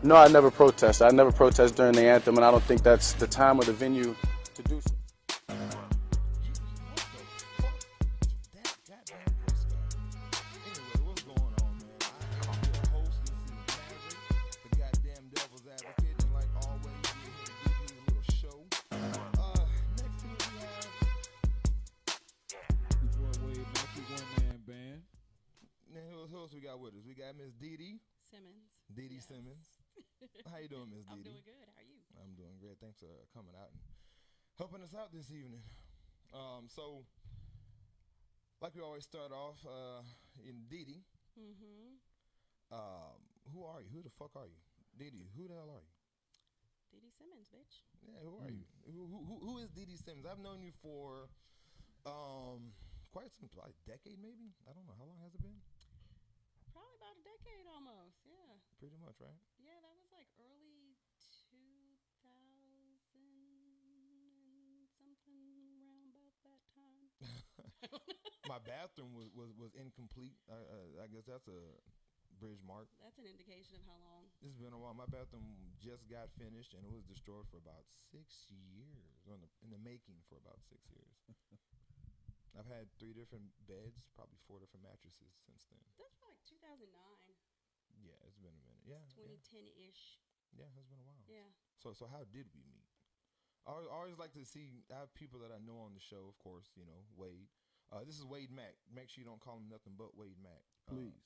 No, I never protest. I never protest during the anthem, and I don't think that's the time or the venue to do so. We got with us. We got Miss Dee Simmons. Dee Simmons. How you doing, Miss Dee? I'm doing good. How are you? I'm doing great. Thanks for coming out and helping us out this evening. So, like we always start off, in Dee. Mm-hmm. Who are you? Who the fuck are you? Dee, who the hell are you? Dee Simmons, bitch. Yeah, who are you? Who is Dee Simmons? I've known you for quite some, like, decade maybe. I don't know, how long has it been? Probably about a decade almost, yeah. Pretty much, right? Yeah, that was like early 2000 and something around about that time. My bathroom was incomplete. I guess that's a bridge mark. That's an indication of how long. It's been a while. My bathroom just got finished, and it was destroyed for about 6 years. In the making for about 6 years. I've had 3 different beds, probably 4 different mattresses since then. That's like 2009. Yeah, it's been a minute. Yeah, 2010-ish. Yeah, it's been a while. Yeah. So how did we meet? I always like to see. I have people that I know on the show, of course. You know, Wade. This is Wade Mack. Make sure you don't call him nothing but Wade Mack. Please.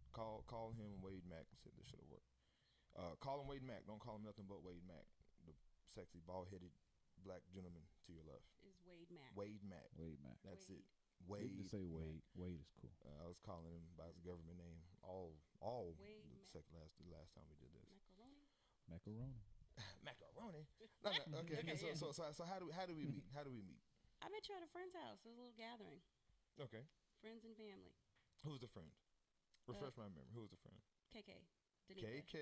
Call him Wade Mack. See if this should have worked. Call him Wade Mack. Don't call him nothing but Wade Mack. The sexy, bald-headed black gentleman to your left. Is Wade Mack. Wade Mack. Wade Mack. That's Wade. it. Wade. You can say Wade. Wade is cool. I was calling him by his government name all Wade the last time we did this. Macaroni. Macaroni. No, okay. Okay, yeah. So how do we meet? How do we meet? I met you at a friend's house. It was a little gathering. Okay. Friends and family. Who's the friend? Refresh my memory. Who was the friend? KK. Danica. KK.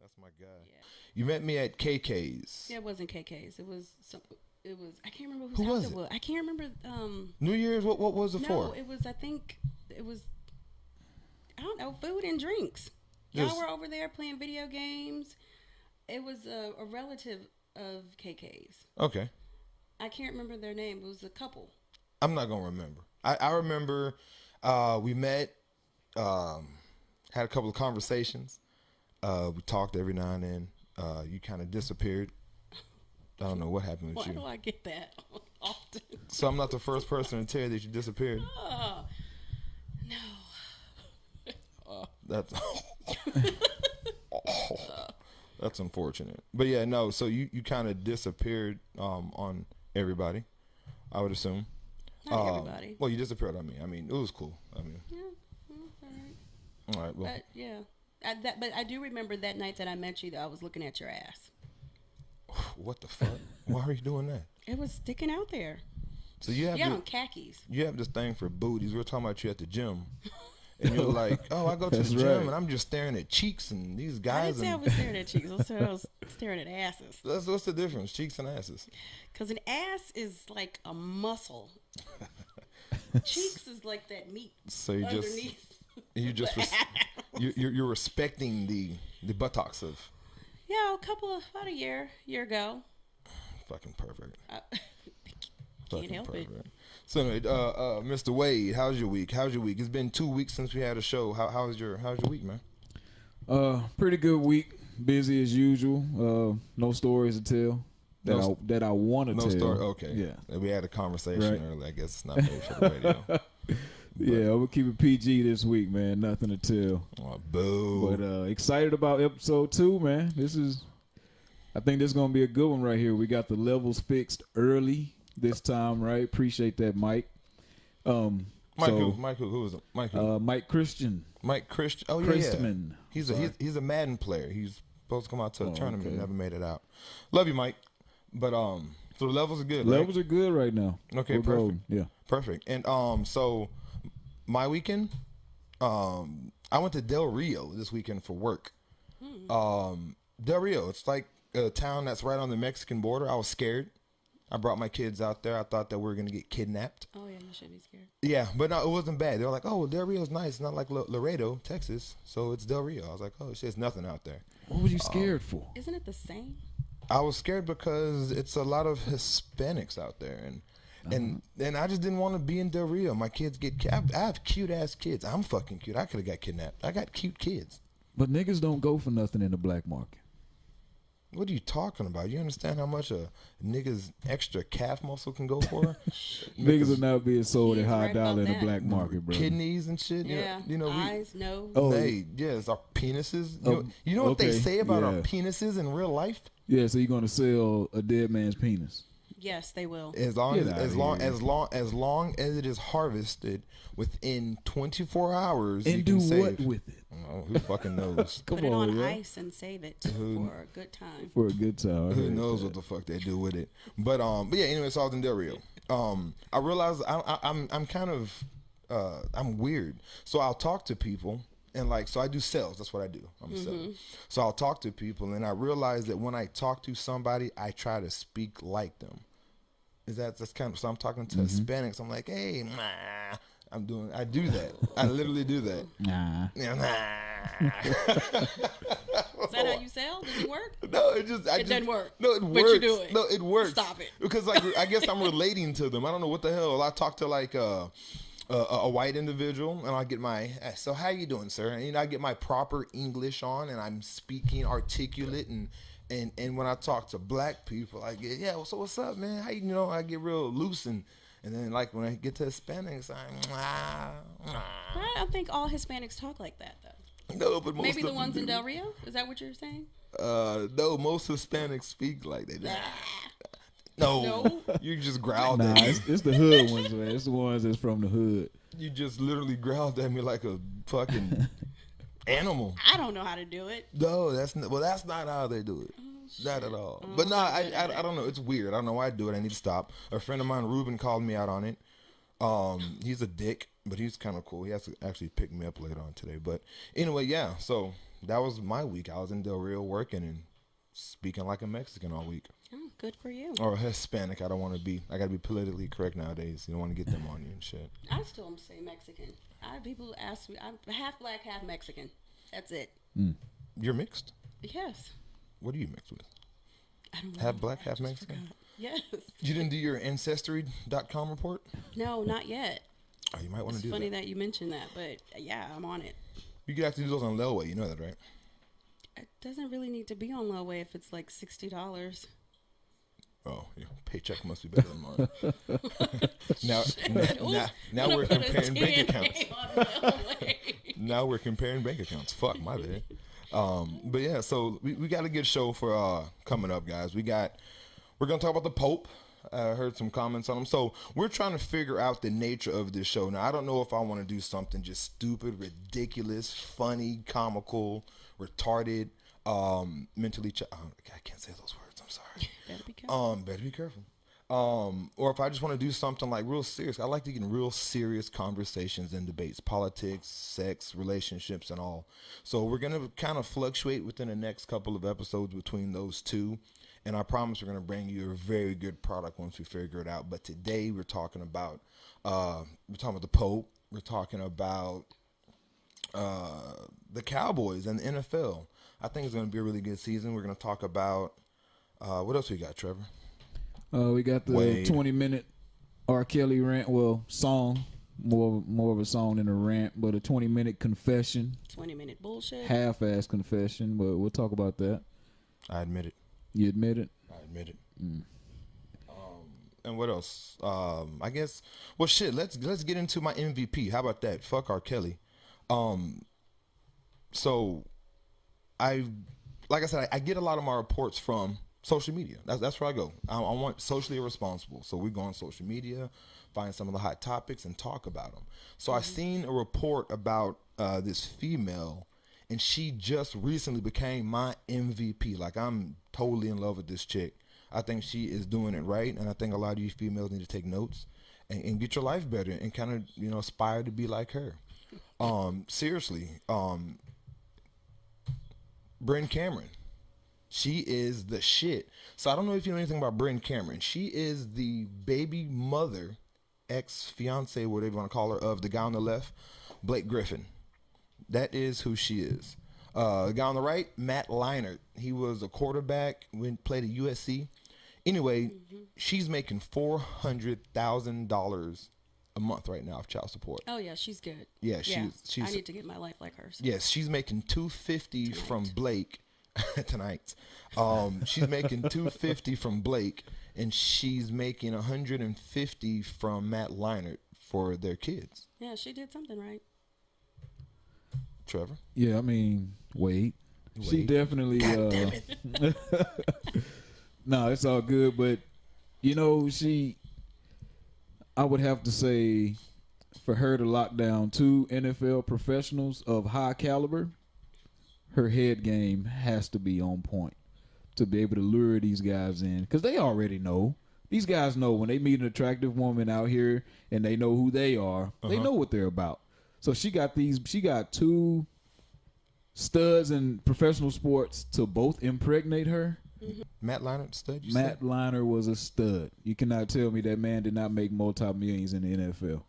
That's my guy. Yeah. You met me at KK's. Yeah, it wasn't KK's. It was some. It was. I can't remember Who whose was house it? it was. I can't remember. New Year's. What was it No, for? it was. I think it was. I don't know. Food and drinks. Y'all were over there playing video games. It was a relative of KK's. Okay. I can't remember their name. It was a couple. I'm not gonna remember. I remember we met, had a couple of conversations. We talked every now and then. You kind of disappeared. I don't know what happened with you. Why do I get that often? So I'm not the first person to tell you that you disappeared. No. That's that's unfortunate. But yeah, no. So you kind of disappeared on everybody, I would assume. Not everybody. Well, you disappeared on me. I mean, it was cool. I mean, Yeah, all right. all right. Well, But yeah, but I do remember that night that I met you. Though I was looking at your ass. what the fuck? Why are you doing that? It was sticking out there. So you have on khakis. you have this thing for booties. We were talking about you at the gym. And you're like, oh, I go to the That's gym right. and I'm just staring at cheeks and these I guys. didn't say I And was staring at cheeks. I said I was staring at asses. what's the difference? Cheeks and asses. Because an ass is like a muscle. Cheeks is like that meat So you underneath. you're respecting the buttocks of Yeah, about a year ago. fucking perfect. Can't Fucking help it. perfect. So anyway, Mr. Wade, how's your week? It's been 2 weeks since we had a show. How's your week, man? Pretty good week. Busy as usual. No stories to tell that I want to No tell. story. Okay. Yeah. We had a conversation Right. earlier. I guess it's not made for the radio. Yeah, I'm gonna keep it PG this week, man. Nothing to tell. Oh, boo. But excited about episode 2, man. I think this is gonna be a good one right here. We got the levels fixed early this time, right? Appreciate that, Mike. Mike who is it? Mike who? Mike Christian. Mike Christian. Oh yeah. Christman. He's a Madden player. He's supposed to come out to a tournament. okay. Never made it out. Love you, Mike. But so the levels are good. Levels are good right now. Okay, We're perfect. golden. Yeah. Perfect. And so my weekend, I went to Del Rio this weekend for work. Del Rio, it's like a town that's right on the Mexican border. I was scared. I brought my kids out there. I thought that we were gonna get kidnapped. Oh yeah, you should be scared. Yeah, but no, it wasn't bad. They were like, "Oh, Del Rio's nice. It's not like Laredo, Texas, so it's Del Rio." I was like, "Oh, shit, there's nothing out there." What was you scared for? Isn't it the same? I was scared because it's a lot of Hispanics out there, and I just didn't want to be in Del Rio. My kids I have cute ass kids. I'm fucking cute. I could have got kidnapped. I got cute kids. But niggas don't go for nothing in the black market. What are you talking about? You understand how much a nigga's extra calf muscle can go for? Niggas are not being sold at He's high right dollar about in the that. black market, bro. Kidneys and shit. Yeah. You know, Eyes, nose. Oh, yes, our penises. You know what they okay, say about our yeah. penises in real life? Yeah, so you're gonna sell a dead man's penis. Yes, they will. As long Get as outta as long as it is harvested within 24 hours, And you do can save. what with it? Oh, who fucking knows? Come Put it on yeah. ice and save it for a good time. For a good time. I Who heard knows that. what the fuck they do with it? But yeah. Anyway, so I was in Del Rio. I realized I'm kind of I'm weird. So I'll talk to people. And so I do sales. That's what I do. I'm a seller. So I'll talk to people, and I realize that when I talk to somebody, I try to speak like them. That's kind of, so I'm talking to Hispanics. I'm like, hey, nah. I do that. I literally do that. Nah. Yeah, nah. Is that how you sell? Does it work? No, it doesn't work. No, it But works. you do it. No, it works. Stop it. Because I guess I'm relating to them. I don't know what the hell. I talk to a white individual, and I get so how you doing, sir? And I get my proper English on, and I'm speaking articulate, and when I talk to black people, I get, yeah, so what's up, man? How I get real loose, and then when I get to Hispanics, I don't think all Hispanics talk like that though. no, but most Maybe of the them ones in do. Del Rio. Is that what you're saying? No, most Hispanics speak like they do. No, No. you just growled Nah, at me. it's the hood ones, man. It's the ones that's from the hood. You just literally growled at me like a fucking animal. I don't know how to do it. No, that's not how they do it. Not at all. But no, I don't know. It's weird. I don't know why I do it. I need to stop. A friend of mine, Ruben, called me out on it. He's a dick, but he's kind of cool. He has to actually pick me up later on today. But anyway, yeah. So that was my week. I was in Del Rio working and speaking like a Mexican all week. Oh, good for you. Or a Hispanic. I don't want to be. I got to be politically correct nowadays. You don't want to get them on you and shit. I still say Mexican. People ask me, I'm half black, half Mexican. That's it. You're mixed. Yes. What are you mixed with? I don't know. Half black, I half just Mexican? forgot. Yes. You didn't do your Ancestry.com report? No, not yet. Oh, you might want to It's do funny that. that you mentioned that, but yeah, I'm on it. You could actually do those on Lelway. You know that, right? It doesn't really need to be on low way if it's like $60. Oh, your paycheck must be better than mine. now we're comparing bank accounts. Now we're comparing bank accounts. Fuck, my bad. But yeah, so we got a good show for coming up, guys. We're gonna talk about the Pope. I heard some comments on him. So we're trying to figure out the nature of this show. Now, I don't know if I want to do something just stupid, ridiculous, funny, comical, retarded, mentally. I can't say those words. I'm sorry. Better be careful. Better be careful. Or if I just want to do something like real serious. I like to get in real serious conversations and debates, politics, sex, relationships, and all. So we're gonna kind of fluctuate within the next couple of episodes between those two. And I promise we're going to bring you a very good product once we figure it out. But today we're talking about the Pope. We're talking about the Cowboys and the NFL. I think it's going to be a really good season. We're going to talk about what else we got, Trevor? We got the Wade. 20-minute R. Kelly rant. Well, song. More of a song than a rant, but a 20-minute confession. 20-minute bullshit. Half-ass confession, but we'll talk about that. I admit it. You admit it? I admit it. And what else? I guess. Well, shit. Let's get into my MVP. How about that? Fuck R. Kelly. So, like I said, I get a lot of my reports from social media. That's where I go. I want socially irresponsible. So we go on social media, find some of the hot topics, and talk about them. So I seen a report about this female. And she just recently became my MVP. Like, I'm totally in love with this chick. I think she is doing it right. And I think a lot of you females need to take notes and get your life better and kind of, aspire to be like her. Seriously. Bryn Cameron. She is the shit. So I don't know if you know anything about Bryn Cameron. She is the baby mother, ex-fiance, whatever you want to call her, of the guy on the left, Blake Griffin. That is who she is. The guy on the right, Matt Leinart. He was a quarterback, played at USC. Anyway, she's making $400,000 a month right now of child support. Oh yeah, she's good. Yeah, she's I need to get my life like hers. Yes, she's making $250 from Blake tonight. She's making $250 from Blake, and she's making $150 from Matt Leinart for their kids. Yeah, she did something right. Trevor? Yeah, I mean, Wade. She definitely. God damn it. No, it's all good, but you know, I would have to say, for her to lock down 2 NFL professionals of high caliber, her head game has to be on point to be able to lure these guys in, because they already know. These guys know when they meet an attractive woman out here and they know who they are. They know what they're about. So she got 2 studs in professional sports to both impregnate her. Matt Leinart, stud? Matt Leinart was a stud. You cannot tell me that man did not make multi-millions in the NFL.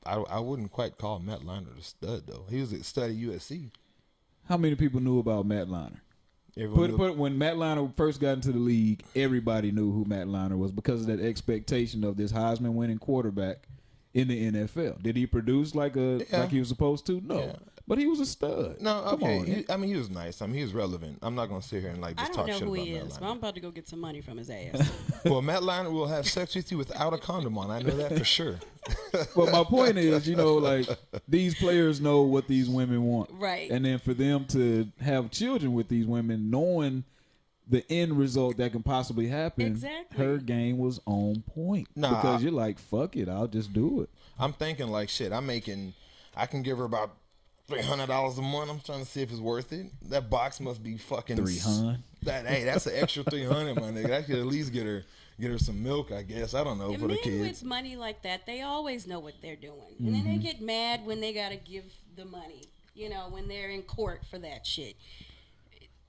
I wouldn't quite call Matt Leinart a stud, though. He was a stud at USC. How many people knew about Matt Leinart? When Matt Leinart first got into the league, everybody knew who Matt Leinart was because of that expectation of this Heisman winning quarterback in the NFL. Did he produce like he was supposed to? No. Yeah. But he was a stud. No, okay. He was nice. I mean, he was relevant. I'm not going to sit here and just talk shit about Matt Leinart. I don't know who he is, but I'm about to go get some money from his ass. Well, Matt Leinart will have sex with you without a condom on. I know that for sure. Well, my point is, these players know what these women want. Right. And then for them to have children with these women, knowing the end result that can possibly happen, exactly. Her game was on point. Because you're like, fuck it, I'll just do it. I'm thinking like, shit, I can give her about $300 a month. I'm trying to see if it's worth it. That box must be fucking $300. That's an extra $300, my nigga. I could at least get her some milk, I guess. I don't know, for the kids. Men with money like that, they always know what they're doing, and then they get mad when they gotta give the money. When they're in court for that shit.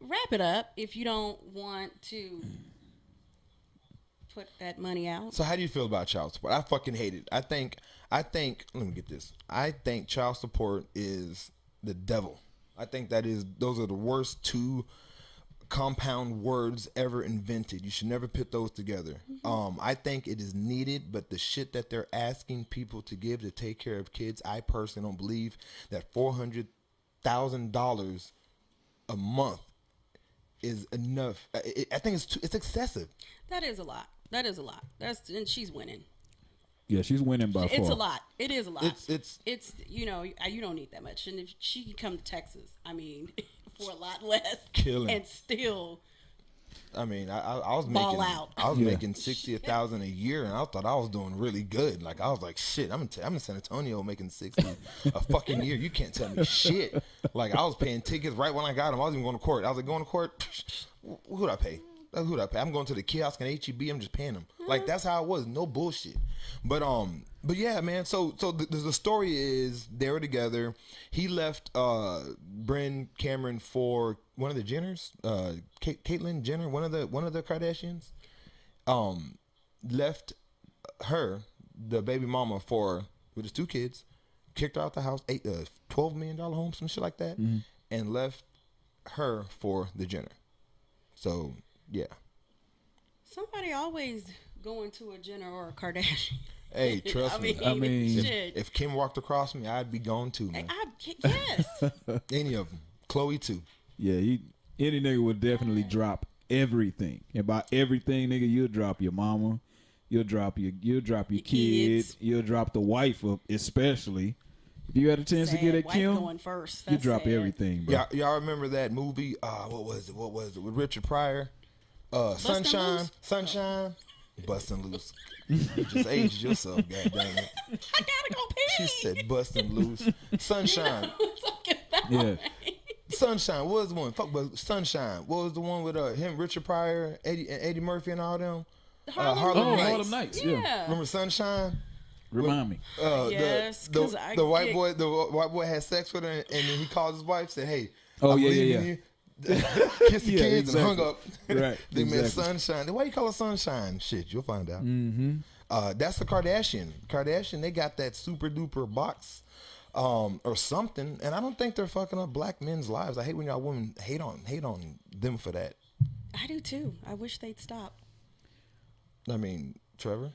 Wrap it up if you don't want to put that money out. So how do you feel about child support? I fucking hate it. I think let me get this. I think child support is the devil. I think those are the worst 2 compound words ever invented. You should never put those together. I think it is needed, but the shit that they're asking people to give to take care of kids, I personally don't believe that $400,000 a month is enough. I think it's excessive. That is a lot. And she's winning. Yeah, she's winning by far. It's a lot. It is a lot. It's you don't need that much. And if she can come to Texas, I mean, for a lot less, killing, and still. I mean, I was making $60,000 a year, and I thought I was doing really good. Like I was like, shit, I'm in San Antonio making $60 a fucking year. You can't tell me shit. Like I was paying tickets right when I got them. I was even going to court. I was like, going to court. Who'd I pay? I'm going to the kiosk in HEB. I'm just paying them. Like that's how it was. No bullshit. But yeah, man. So the story is they were together. He left Bryn Cameron for one of the Jenners, Caitlyn Jenner, one of the Kardashians. Left her, the baby mama, with his 2 kids. Kicked her out the house. $12 million home, some shit like that, and left her for the Jenner. So. Yeah. Somebody always going to a Jenner or a Kardashian. Hey, trust me. I mean, if Kim walked across me, I'd be gone too, man. Yes. Any of them. Chloe too. Yeah, any nigga would definitely drop everything. And by everything, nigga, you'll drop your mama, you'll drop your kids, you'll drop the wife, especially. If you had a chance to get at Kim, going first. You drop everything, bro. Y'all remember that movie? What was it? With Richard Pryor? Sunshine, busting loose. You just aged yourself, goddamn it. I gotta go pee. She said busting loose. Sunshine. Yeah. Sunshine. What was the one? Fuck, but Sunshine. What was the one with him, Richard Pryor, Eddie Murphy, and all them? Harlem Nights. Yeah. Remember Sunshine? Remind me. Yes. The white boy had sex with her, and then he called his wife, said, "Hey, yeah. you." kissed the kids exactly. and hung up. Right. They met exactly. Sunshine. Why you call her Sunshine? Shit, you'll find out. Mm-hmm. That's the Kardashian. Kardashian, they got that super duper box or something, and I don't think they're fucking up black men's lives. I hate when y'all women hate on them for that. I do too. I wish they'd stop. I mean, Trevor.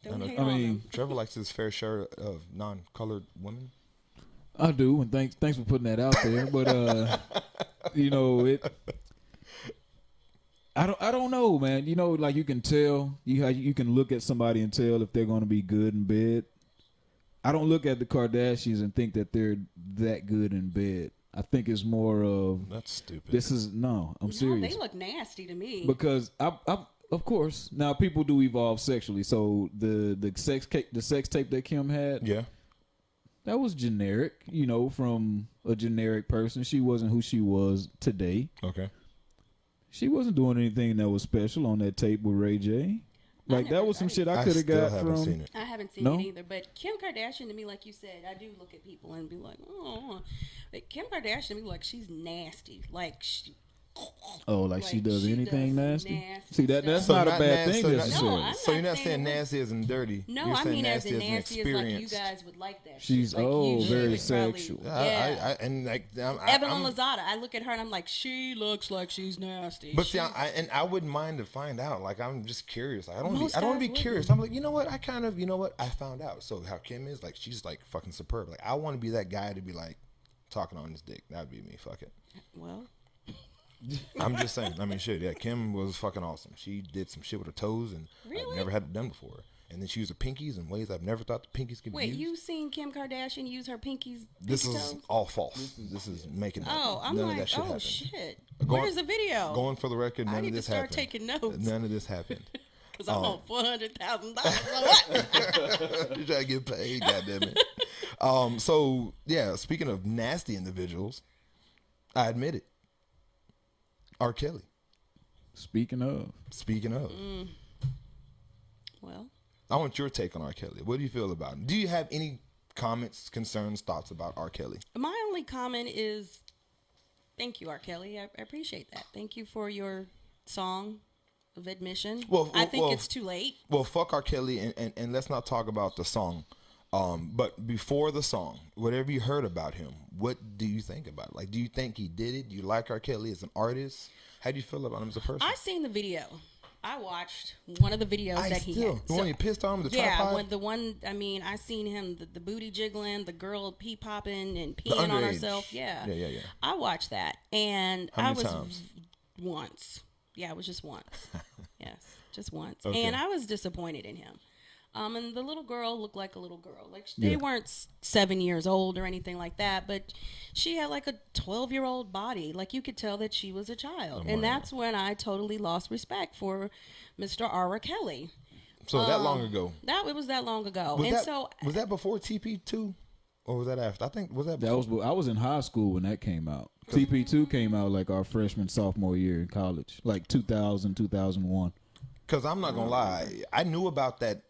Don't hate I on mean, them. Trevor likes his fair share of non-colored women. I do, and thanks for putting that out there. But you know it. I don't know, man. You know, like you can tell you can look at somebody and tell if they're going to be good in bed. I don't look at the Kardashians and think that they're that good in bed. I think it's more of That's stupid. I'm serious. They look nasty to me. Because I of course now people do evolve sexually. So the sex tape that Kim had, Yeah. that was generic. You know, from a generic person. She wasn't who she was today. Okay. She wasn't doing anything that was special on that tape with Ray J. Like that was some shit I could have still got haven't from. seen it. I haven't seen No? it either, but Kim Kardashian to me, like you said, I do look at people and be like, oh, but Kim Kardashian to me, like she's nasty, like she. Oh, like she does anything does nasty? nasty See that's stuff. not a not bad nasty, thing so necessarily. No, I'm So you're not not saying saying that. nasty as in dirty. No, You're I saying mean as in an nasty as like you experience. guys would like that. She's shit. Like, you very would probably- sexual. Yeah. And like Evelyn Lozada, I look at her and I'm like, she looks like she's nasty. But see, She's- I wouldn't mind to find out. Like I'm just curious. Like, I don't Most want to guys be wouldn't. curious. I'm like, you know what? I found out. So how Kim is, like, she's like fucking superb. Like I want to be that guy to be like talking on his dick. That'd be me. Fuck it. well, I'm just saying. I mean, shit. Yeah, Kim was fucking awesome. She did some shit with her toes, and Really? I've never had it done before. And then she used her pinkies in ways I've never thought the pinkies could be wait, used. you seen Kim Kardashian use her pinkies? This pinky is toes? all false. This is making up. Oh, I'm none like, of that shit oh happened. shit. Going- Where's the video? Going for the record, I none need of to this start happened. taking notes. None of this happened. Because I'm on $400,000. You're trying to get paid, goddammit. So yeah, speaking of nasty individuals, I admit it. R. Kelly. Speaking of, Well, I want your take on R. Kelly. What do you feel about him? Do you have any comments, concerns, thoughts about R. Kelly? my only comment is thank you, R. Kelly. I appreciate that. Thank you for your song of admission. I think it's too late. Well, fuck R. Kelly, and let's not talk about the song. But before the song, whatever you heard about him, what do you think about it? Like, do you think he did it? Do you like R. Kelly as an artist? How do you feel about him as a person? I seen the video. I watched one of the videos that he had. The one you pissed on with the yeah, tripod? when the one, I mean, I seen him, the booty jiggling, the girl pee popping and The peeing on underage. herself. Yeah. Yeah. I watched that. And How I many was times? once. Yeah, it was just once. Yes, just once. Okay. And I was disappointed in him. And the little girl looked like a little girl. Like they Yeah. weren't 7 years old or anything like that, but she had like a 12-year-old body. Like you could tell that she was a child. And that's when I totally lost respect for Mr. R. Kelly. So that long ago. It was that long ago. Was that before TP2? Or was that after? I think, was that before? I was in high school when that came out. TP2 came out like our freshman, sophomore year in college, like 2000, 2001. Because I'm not going to lie. I knew about that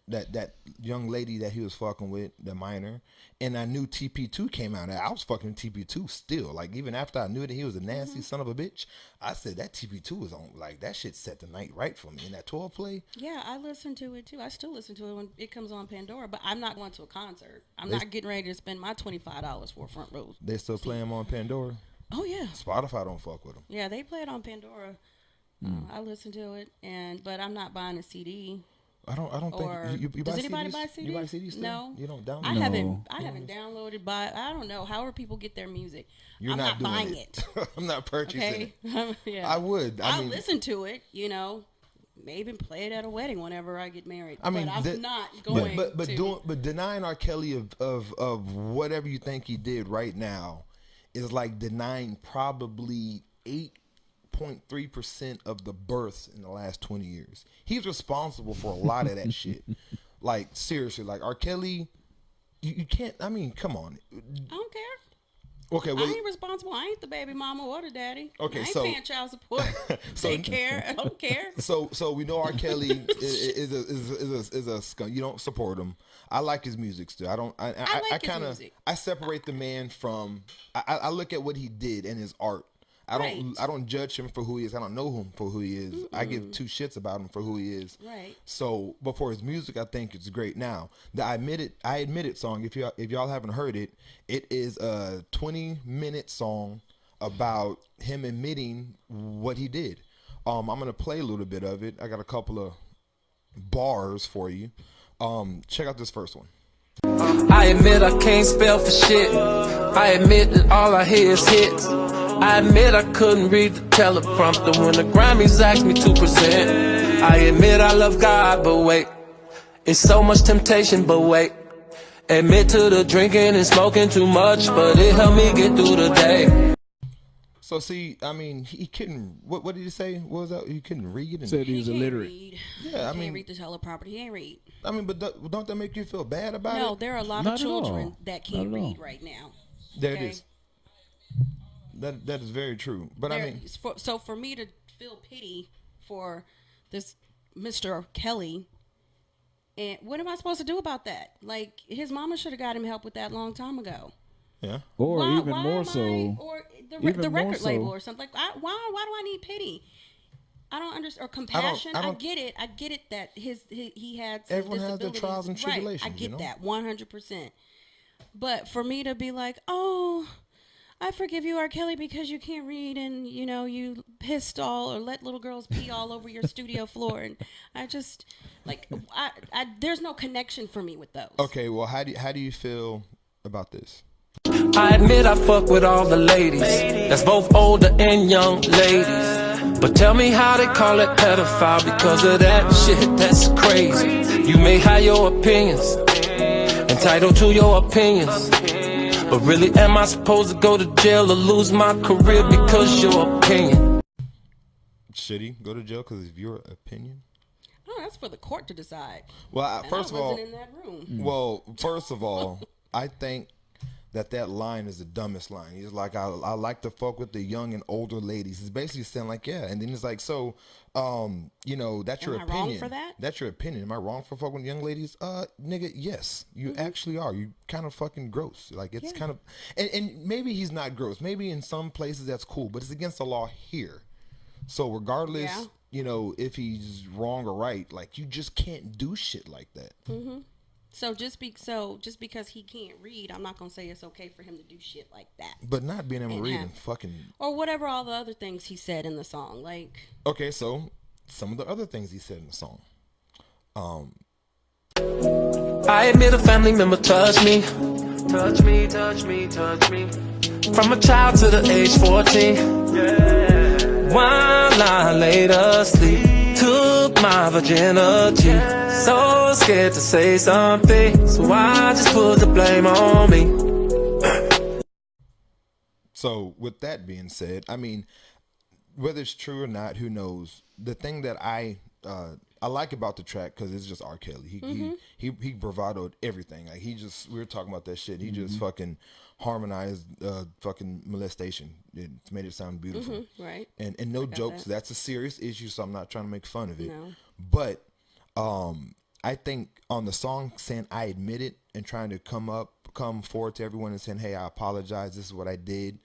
young lady that he was fucking with, the minor. And I knew TP2 came out. I was fucking TP2 still. Like, even after I knew that he was a nasty son of a bitch, I said that TP2 was on. Like, that shit set the night right for me. And that 12 play. Yeah, I listened to it too. I still listen to it when it comes on Pandora, but I'm not going to a concert. I'm not getting ready to spend my $25 for a front row. They still play him on Pandora. Oh, yeah. Spotify don't fuck with him. Yeah, they play it on Pandora. I listen to it, but I'm not buying a CD. I don't Or think you does buy anybody CDs? buy CDs? You buy CDs still? No. You don't download? I No. haven't downloaded I don't know. However people get their music. You're I'm not doing buying it. I'm not purchasing Okay. it. Yeah. I would. I'll listen to it, maybe even play it at a wedding whenever I get married. I mean, but I'm not going to. but denying R. Kelly of whatever you think he did right now is like denying probably 8.3% of the births in the last 20 years. He's responsible for a lot of that shit. Like, seriously, like R. Kelly, you can't. I mean, come on. I don't care. Okay, well, I ain't responsible. I ain't the baby mama or the daddy. Okay, I ain't so- paying child support. so- Take care. I don't care. So we know R. Kelly is a skunk. You don't support him. I like his music still. I don't. I like his kind of. music. I separate the man from. I look at what he did and his art. I don't judge him for who he is. I don't know him for who he is. I give two shits about him for who he is. Right. So, but for his music, I think it's great. Now, the I Admit It song, if y'all haven't heard it, it is a 20-minute song about him admitting what he did. I'm gonna play a little bit of it. I got a couple of bars for you. Check out this first one. I admit I can't spell for shit. I admit that all I hear is hits. I admit I couldn't read the teleprompter when the Grammys asked me to present. I admit I love God, but wait, it's so much temptation, but wait. Admit to the drinking and smoking too much, but it helped me get through the day. So see, I mean, he couldn't. What did he say? What was that? He couldn't read. And, Said he was illiterate. Yeah, I mean, can't read the teleprompter. He ain't read. I mean, but don't that make you feel bad about it? No, there are a lot Not of at all. children that can't Not at all. read right now. There Okay? it is. That is very true. But I mean, so for me to feel pity for this Mr. Kelly, and what am I supposed to do about that? Like, his mama should have got him help with that long time ago. yeah. Or Why even more am so. or the even more record so. label or something. Like, why do I need pity? I don't understand. Or compassion. I get it. I get it that he had some Everyone has their disabilities. trials and tribulations, Right. I get you know? that 100%. But for me to be like, oh, I forgive you, R. Kelly, because you can't read and you pissed all or let little girls pee all over your studio floor, and I just like I there's no connection for me with those. Okay. Well, how do you feel about this? I admit I fuck with all the ladies. That's both older and young ladies. But tell me how they call it pedophile because of that shit, that's crazy. You may have your opinions, entitled to your opinions. But really, am I supposed to go to jail or lose my career because your opinion? Should he go to jail because of your opinion? Oh, that's for the court to decide. Well, And first I of all, wasn't in that room. well, first of all, I think that line is the dumbest line. He's like, I like to fuck with the young and older ladies. He's basically saying like, yeah. And then he's like, so, that's your Am I opinion. wrong for that? That's your opinion. Am I wrong for fucking with young ladies? Nigga, yes, you actually are. You kind of fucking gross. Like, it's kind of, and maybe he's not gross. Maybe in some places that's cool, but it's against the law here. So regardless, if he's wrong or right, like, you just can't do shit like that. Mm-hmm. So just because he can't read, I'm not gonna say it's okay for him to do shit like that. But not being able to read have- and fucking. Or whatever all the other things he said in the song, like. Okay, so some of the other things he said in the song. I admit a family member touched me. Touch me, touch me, touch me. From a child to the age 14. Yeah. While I laid asleep, took my virginity. So scared to say something, so I just put the blame on me. So with that being said, I mean, whether it's true or not, who knows? The thing that I like about the track, because it's just R. Kelly. He bravadoed everything. Like, we were talking about that shit. He just fucking harmonized fucking molestation. It made it sound beautiful. Right. And no jokes. That's a serious issue, so I'm not trying to make fun of it. No. But I think on the song saying I admit it and trying to come forward to everyone and saying, hey, I apologize. This is what I did.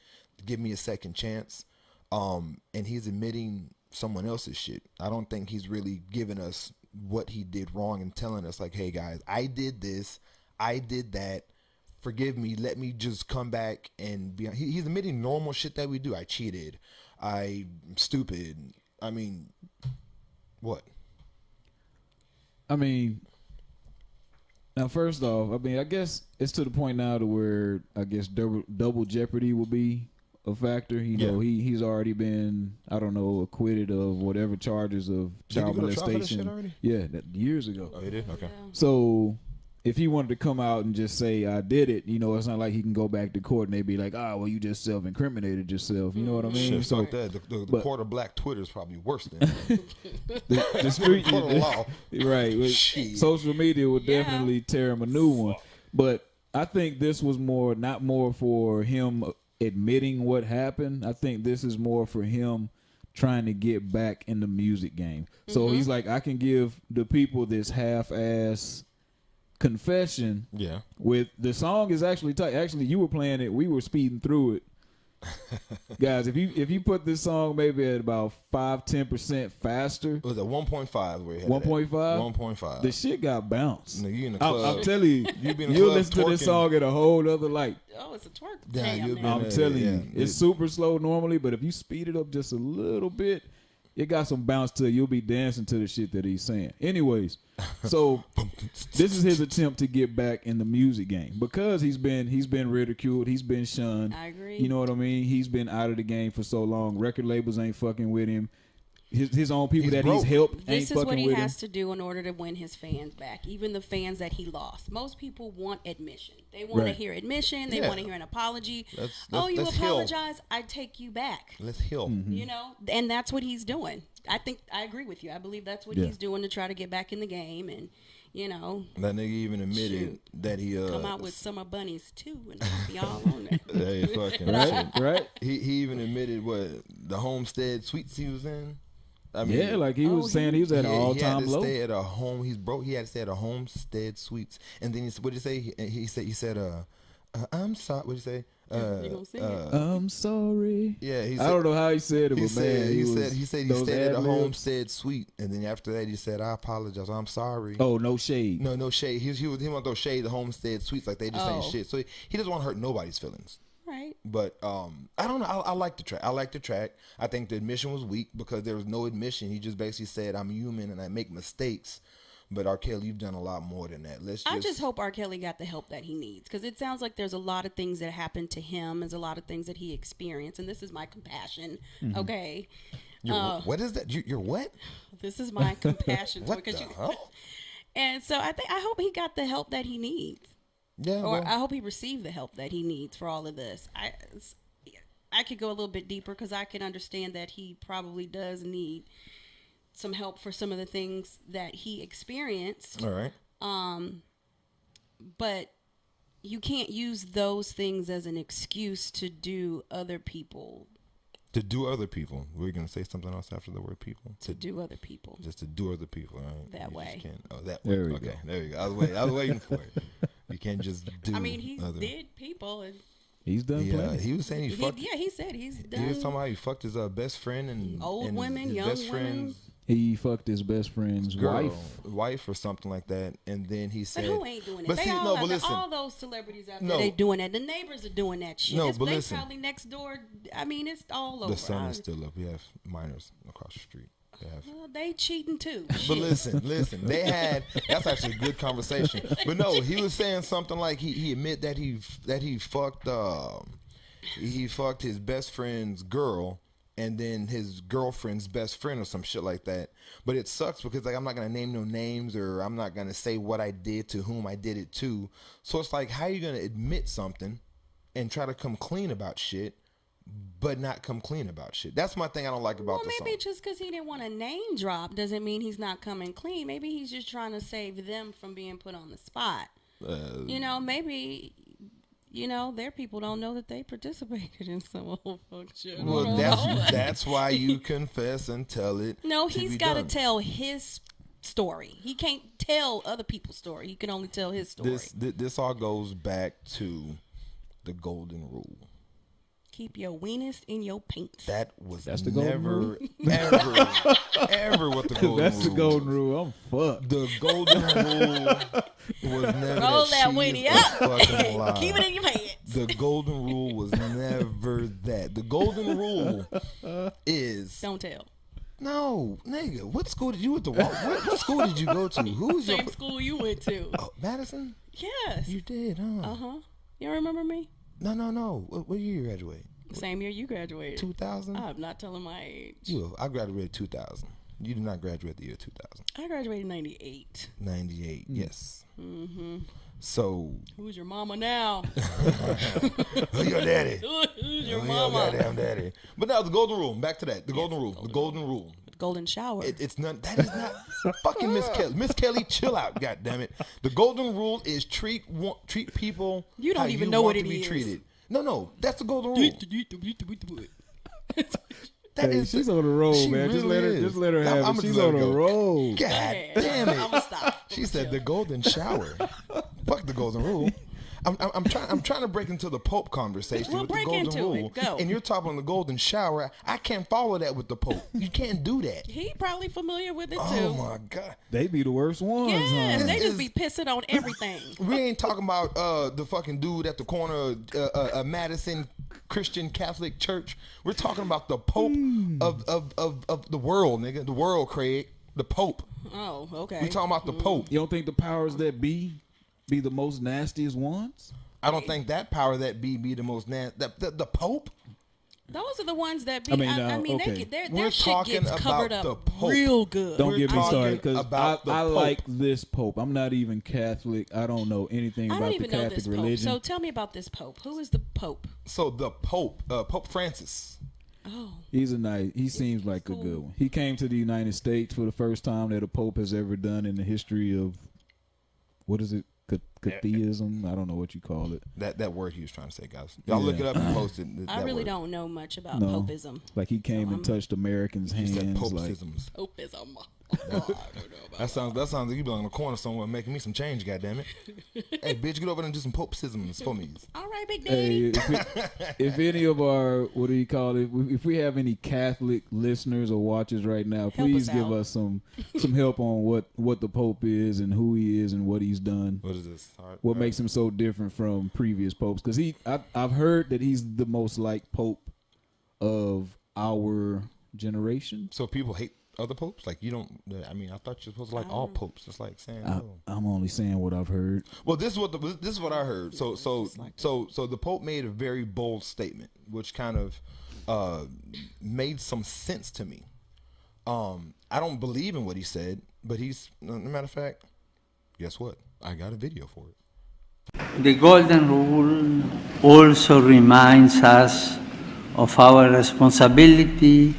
Give me a second chance. And he's admitting someone else's shit. I don't think he's really giving us what he did wrong and telling us like, hey guys, I did this, I did that, forgive me, let me just come back and be. He's admitting normal shit that we do. I cheated, I'm stupid. I mean, what? I mean, now first off, I guess it's to the point now to where I guess double jeopardy will be a factor. He's already been, I don't know, acquitted of whatever charges of child molestation. Yeah, years ago. Oh, he did? Okay. So if he wanted to come out and just say I did it, it's not like he can go back to court and they be like, well, you just self-incriminated yourself. You know what I mean? Shit, So fuck that. The court of black Twitter is probably worse than the street court of law. Right. Shit. Social media would definitely tear him a new one. But I think this was not more for him admitting what happened. I think this is more for him trying to get back in the music game. So he's like, I can give the people this half-ass confession. Yeah. With the song is actually tight. Actually, you were playing it. We were speeding through it. Guys, if you put this song maybe at about 5-10% faster, It was at 1.5 where he had 1.5, 1.5. the shit got bounced. Nigga, you in the club. I'm telling you, You be in the you'll club listen to this twerking. song in a whole other light. Oh, it's a twerk Yeah, jam you'll be now. in I'm Yeah, telling yeah. you, it's super slow normally, but if you speed it up just a little bit, it got some bounce to it. You'll be dancing to the shit that he's saying. Anyways, so this is his attempt to get back in the music game because he's been ridiculed, he's been shunned. I agree. You know what I mean? He's been out of the game for so long. Record labels ain't fucking with him. His own people He's that broke. he's helped ain't This is fucking what he with him. has to do in order to win his fans back, even the fans that he lost. Most people want admission. They want to Right. hear admission. They Yeah. want to hear an apology. Let's You heal. apologize, I take you back. Let's heal. You know, and that's what he's doing. I think I agree with you. I believe that's what Yeah. he's doing to try to get back in the game and, you know, That nigga even admitted Shoot. that he come out with summer bunnies too and I'll be all on it. Hey, fucking Right? He even admitted what the homestead suites he was in. I mean, Yeah, like he was saying he was at an he had all-time to low. stay at a home. He's broke. He had to stay at a homestead suites. And then what did he say? He said, I'm sorry. What did he say? You gonna sing it? I'm sorry. Yeah, he I said, don't know how he said it, he but said man, he said he those stayed at a ad-libs. homestead suite, and then after that he said, I apologize. I'm sorry. Oh, no shade. No shade. He want to throw shade to homestead suites like they just ain't Oh. shit. So he doesn't want to hurt nobody's feelings. Right. But I don't know. I like the track. I think the admission was weak because there was no admission. He just basically said, I'm human and I make mistakes. But R. Kelly, you've done a lot more than that. I just hope R. Kelly got the help that he needs because it sounds like there's a lot of things that happened to him. There's a lot of things that he experienced, and this is my compassion. Okay, what is that? You're what? this is my compassion. What because the hell? And so I hope he got the help that he needs, Yeah. or well, I hope he received the help that he needs for all of this. I could go a little bit deeper because I can understand that he probably does need some help for some of the things that he experienced. all right. But you can't use those things as an excuse to do other people. To do other people. We're going to say something else after the word people. To do other people. Just to do other people. Right? That You way. just can't. Oh, that way. There we Okay. go. There you go. I was waiting for it. You can't just do I mean, he other. did people, and He's done plenty. He was saying he fucked. he said he's done. He was talking about he fucked his best friend and Old and women, his young best women. friend's He fucked his best friend's girl, wife. or something like that, and then he But said, who ain't doing it? But They see, all, no, out but there, listen, all those celebrities out there, No. they doing that. The neighbors are doing that shit. No, It's- but they listen. probably next door. I mean, it's all over. the sun is still up. We have miners across the street. They have. Well, they cheating too. But Shit. listen. They had. That's actually a good conversation. But no, he was saying something like he admit that he fucked he fucked his best friend's girl and then his girlfriend's best friend or some shit like that. But it sucks because like I'm not gonna name no names or I'm not gonna say what I did to whom I did it to. So it's like how you gonna admit something and try to come clean about shit, but not come clean about shit. That's my thing I don't like about the Maybe song. just because he didn't want to name drop doesn't mean he's not coming clean. Maybe he's just trying to save them from being put on the spot. Maybe, their people don't know that they participated in some old fuck shit. Well, that's why you confess and tell it. No, to he's be got to done. tell his story. He can't tell other people's story. He can only tell his story. This all goes back to the golden rule. Keep your weenus in your pants. That's the golden rule? ever what the golden rule. That's the golden rule. I'm fucked. The golden rule was never Roll that she weenie is a up. fucking lie. Keep it in your pants. The golden rule was never that. The golden rule is Don't tell. no, nigga. What school did you went to? What school did you go to? Who's your Same school you went to. Oh, Madison? Yes. You did, huh? Uh-huh. You remember me? No. What year you graduate? Same year you graduated. 2000? I'm not telling my age. I graduated 2000. You did not graduate the year 2000. I graduated in 98. 98, yes. Mm-hmm. So. Who's your mama now? Who's your daddy? Who's your Who's mama? your goddamn daddy? But now the golden rule. Back to that. The golden rule. The golden rule. Golden shower. It's not. That is not fucking Miss Kelly. Miss Kelly, chill out. God damn it. The golden rule is treat people. You don't how even you know want what to it be is. treated. No. That's the golden rule. That Hey, is she's on a roll, she man. really Just let her have I'm it. She's let on her a go. roll. God damn I'm it. gonna stop. She said the golden shower. Fuck the golden rule. I'm trying to break into the Pope conversation We'll with the break golden into rule, it. Go. and you're talking on the golden shower. I can't follow that with the Pope. You can't do that. He probably familiar with it too. Oh my God. They be the worst ones. Yes, huh? they just be pissing on everything. We ain't talking about the fucking dude at the corner of Madison Christian Catholic Church. We're talking about the Pope of the world, nigga. The world, Craig. The Pope. Oh, okay. We talking about the Pope. You don't think the powers that be the most nastiest ones? I don't think that power that be the most the Pope. Those are the ones that be. I mean, I mean, okay. their We're shit talking gets covered about the up Pope. real good. Don't We're get me talking started because about the I Pope. like this Pope. I'm not even Catholic. I don't know anything I about don't the even know Catholic this Pope. religion. So tell me about this Pope. Who is the Pope? So the Pope, Pope Francis. Oh, He seems like a good one. He came to the United States for the first time that a Pope has ever done in the history of, what is it? Catheism? I don't know what you call it. That word he was trying to say, guys. Y'all look it up and post it. I really don't know much about No. Popism. Like he came and touched Americans' He hands. said Like, Popeisms. Popism. I don't know about That sounds like you belong in the corner somewhere making me some change, goddammit. Hey, bitch, get over there and do some Popeisms for me. All right, Big Daddy. hey, if any of our, what do you call it? If we have any Catholic listeners or watchers right now, please us give out. us some help on what the Pope is and who he is and what he's done. What is this? What makes him so different from previous popes? Because I've heard that he's the most liked pope of our generation. So people hate other popes? Like you don't? I mean, I thought you're supposed to like all popes. It's like saying. I'm only saying what I've heard. Well, this is what I heard. So the Pope made a very bold statement, which kind of made some sense to me. I don't believe in what he said, but he's, as a matter of fact, guess what? I got a video for it. The Golden Rule also reminds us of our responsibility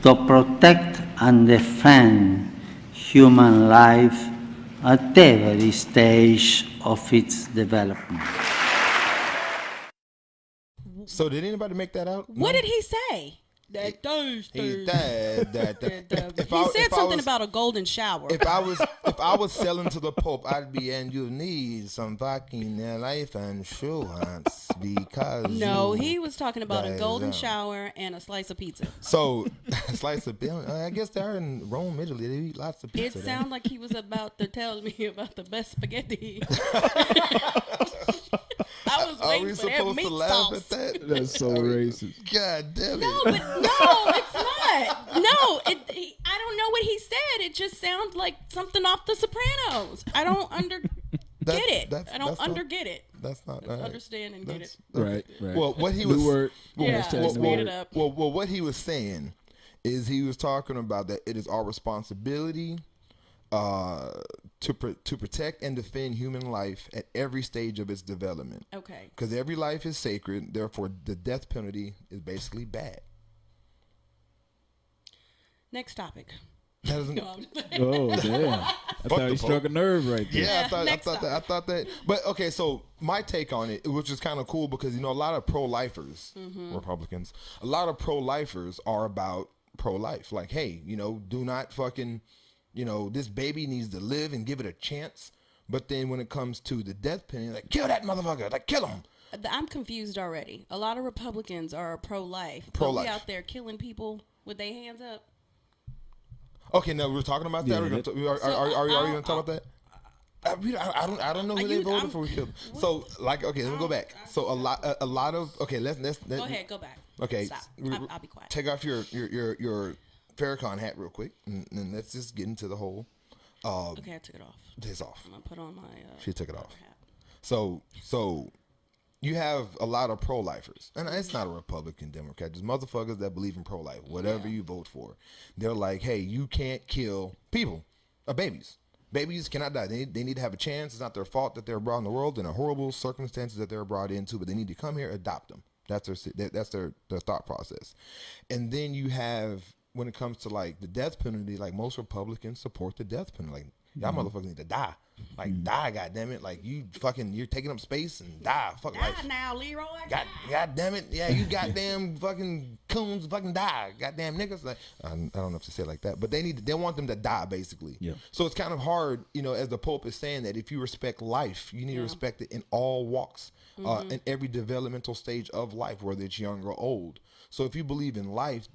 to protect and defend human life at every stage of its development. So did anybody make that out? What did he say? He He said said something about a golden shower. If I was selling to the Pope, I'd be, and you need some fucking life insurance because No, he was talking about a That is, golden shower and a slice of pizza. So a slice of I guess they're in Rome, Italy. They eat lots of It pizza. sounded like he was about to tell me about the best spaghetti. I was Are waiting we for that supposed meat to laugh sauce. at that? That's so racist. God damn it! No, but no, it's not. No, I don't know what he said. It just sounds like something off The Sopranos. I don't get it. I don't get it. That's not Let's understand and get it. Right. Well, what he New was word. Yeah, Hashtag just new made word. it up. Well, what he was saying is he was talking about that it is our responsibility to protect and defend human life at every stage of its development. Okay. Because every life is sacred, therefore the death penalty is basically bad. Next topic. That doesn't. Oh damn! I thought the he struck a Pope. nerve right there. Yeah, I next thought that. But okay, so my take on it, which is kind of cool because a lot of pro-lifers, Republicans, a lot of pro-lifers are about pro-life. Like, hey, do not fucking, this baby needs to live and give it a chance. But then when it comes to the death penalty, like, kill that motherfucker, like, kill him. I'm confused already. A lot of Republicans are pro-life. Pro-life. But we out there killing people with their hands up. Okay, now we're talking about that. Yeah, Are you going to talk about that? I don't know who they voted for. We killed. So like, okay, let me go back. So a lot of okay. Let's Go ahead, go back. Okay, Stop. I'll be quiet. Take off your Farrakhan hat real quick, and let's just get into the whole. Okay, I took it off. It's off. I'm gonna put on my. She took it off. hat. So you have a lot of pro-lifers, and it's not a Republican, Democrat, just motherfuckers that believe in pro-life. Whatever you vote for, they're like, hey, you can't kill people, babies. Babies cannot die. They need to have a chance. It's not their fault that they're brought in the world in a horrible circumstances that they're brought into, but they need to come here, adopt them. That's their thought process. And then you have, when it comes to like the death penalty, like most Republicans support the death penalty. Like Y'all motherfuckers need to die. Like, die, goddammit. Like, you're taking up space and die. Fuck Die life. now, Leroy. God damn it. Yeah, you goddamn fucking coons fucking die. Goddamn niggas. Like, I don't know if to say it like that, but they want them to die, basically. Yeah. So it's kind of hard, as the Pope is saying, that if you respect life, you need to respect it in all walks, in every developmental stage of life, whether it's young or old. So if you believe in life,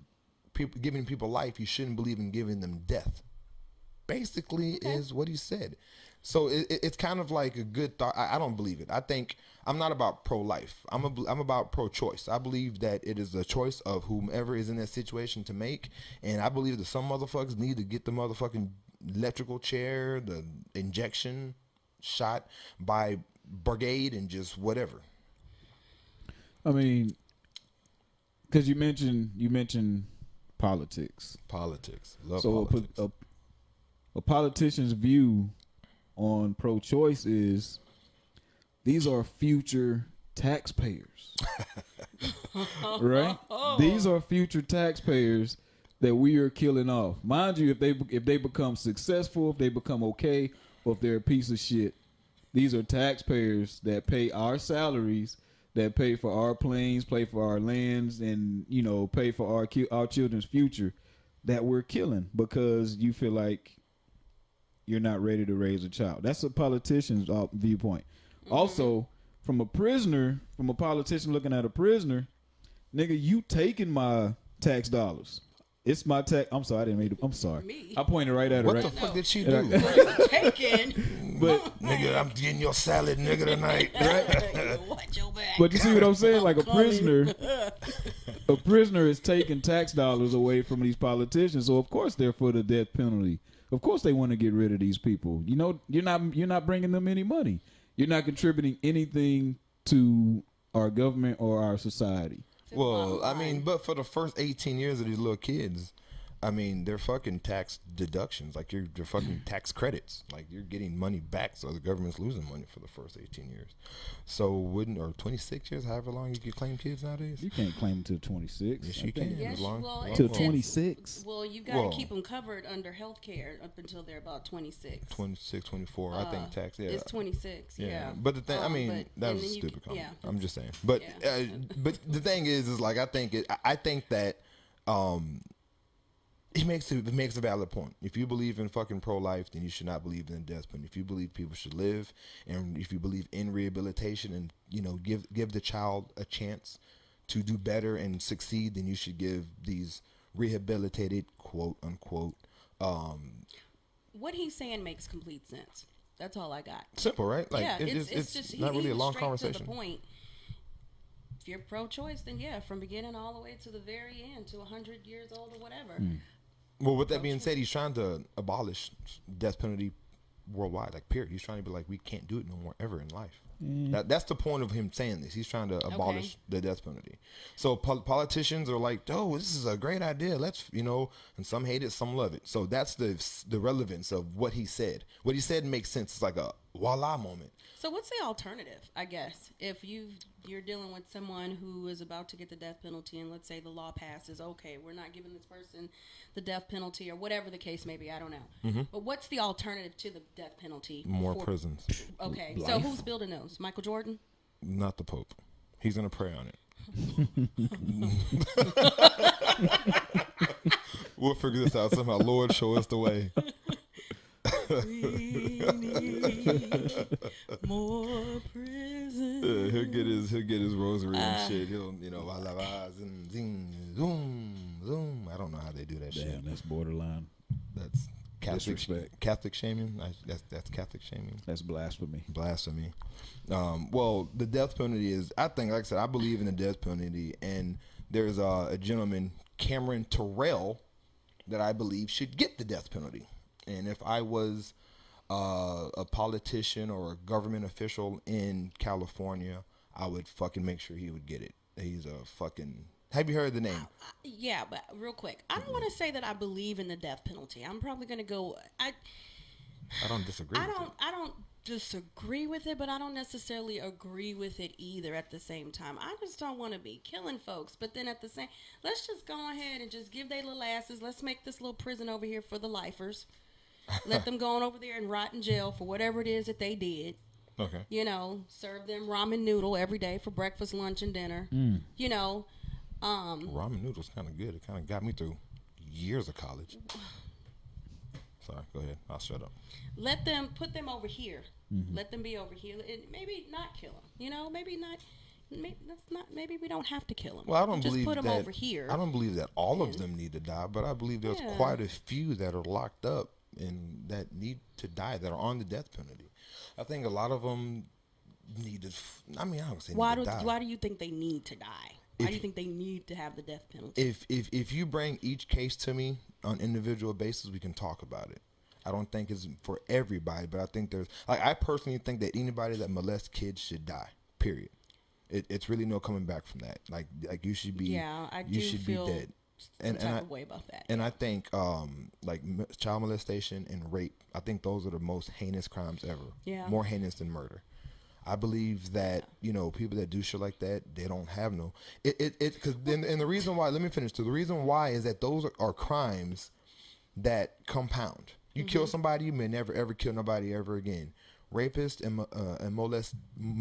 giving people life, you shouldn't believe in giving them death. Basically, is what he said. So it's kind of like a good thought. I don't believe it. I think I'm not about pro-life. I'm about pro-choice. I believe that it is a choice of whomever is in that situation to make. And I believe that some motherfuckers need to get the motherfucking electrical chair, the injection shot by brigade and just whatever. I mean, because you mentioned politics. Love so politics. A politician's view on pro-choice is these are future taxpayers, right? These are future taxpayers that we are killing off. Mind you, if they become successful, if they become okay, or if they're a piece of shit, these are taxpayers that pay our salaries, that pay for our planes, pay for our lands, and pay for our children's future that we're killing because you feel like you're not ready to raise a child. That's a politician's viewpoint. Also, from a politician looking at a prisoner, nigga, you taking my tax dollars. It's my tax. I'm sorry, I didn't make it. I'm sorry. Me? I pointed right at her. What right? the fuck did she do? Taken. But Nigga, I'm getting your salad, nigga, tonight. Watch your back. But you see what I'm saying? Like a coming. prisoner is taking tax dollars away from these politicians. So of course they're for the death penalty. Of course they want to get rid of these people. You're not bringing them any money. You're not contributing anything to our government or our society. Well, I mean, but for the first 18 years of these little kids, I mean, they're fucking tax deductions. Like, they're fucking tax credits. Like, you're getting money back, so the government's losing money for the first 18 years. So, or 26 years, however long you can claim kids nowadays? You can't claim until 26. Yes, you can. Yes, Till 26. Well, you got to keep them covered under health care up until they're about 26. 26, 24, I think tax, yeah. It's 26, yeah. But the thing, I mean, that was a stupid comment. I'm just saying. But but the thing is like, I think that it makes a valid point. If you believe in fucking pro-life, then you should not believe in the death penalty. If you believe people should live, and if you believe in rehabilitation and give the child a chance to do better and succeed, then you should give these rehabilitated, quote unquote. What he's saying makes complete sense. That's all I got. Simple, right? Like, yeah, it's just not really a long straight conversation. To the point. If you're pro-choice, then yeah, from beginning all the way to the very end, to 100 years old or whatever. Well, with that being said, he's trying to abolish death penalty worldwide, like, period. He's trying to be like, we can't do it no more ever in life. That's the point of him saying this. He's trying to abolish the death penalty. So politicians are like, oh, this is a great idea. Let's, and some hate it, some love it. So that's the relevance of what he said. What he said makes sense. It's like a voila moment. So what's the alternative, I guess, if you're dealing with someone who is about to get the death penalty, and let's say the law passes, okay, we're not giving this person the death penalty or whatever the case may be, I don't know. But what's the alternative to the death penalty? More prisons. Okay, so who's building those? Michael Jordan? Not the Pope. He's going to pray on it. We'll figure this out somehow. Lord, show us the way. We need more prison. Yeah, he'll get his rosary and shit. He'll and zing, zoom. I don't know how they do that shit. Damn, that's borderline. That's Disrespect. Catholic shaming. That's Catholic shaming. That's blasphemy. Blasphemy. Well, the death penalty is. I think, like I said, I believe in the death penalty, and there's a gentleman, Cameron Terrell, that I believe should get the death penalty. And if I was a politician or a government official in California, I would fucking make sure he would get it. He's a fucking... Have you heard the name? Yeah, but real quick, I don't want to say that I believe in the death penalty. I'm probably going to go... I don't disagree with it. I don't disagree with it, but I don't necessarily agree with it either at the same time. I just don't want to be killing folks. But then at the same... Let's just go ahead and just give they little asses. Let's make this little prison over here for the lifers. Let them go on over there and rot in jail for whatever it is that they did. Okay. You know, serve them ramen noodle every day for breakfast, lunch, and dinner. You know, Ramen noodles kind of good. It kind of got me through years of college. Sorry, go ahead. I'll shut up. let them put them over here. Let them be over here. And maybe not kill them. You know, maybe not. Maybe we don't have to kill them. Well, I don't just believe put them that. over here. I don't believe that all of them need to die, but I believe there's quite a few that are locked up and that need to die, that are on the death penalty. I think a lot of them need to. I don't say Why need to die. why do you think they need to die? Why do you think they need to have the death penalty? If you bring each case to me on individual basis, we can talk about it. I don't think it's for everybody, but I think there's I personally think that anybody that molests kids should die. Period. It's really no coming back from that. Like you should be. Yeah, I you do should feel be dead. some type of way about that. And I think child molestation and rape, I think those are the most heinous crimes ever. Yeah. More heinous than murder. I believe that, people that do shit like that, they don't have no and the reason why, let me finish. The reason why is that those are crimes that compound. You kill somebody, you may never ever kill nobody ever again. Rapists and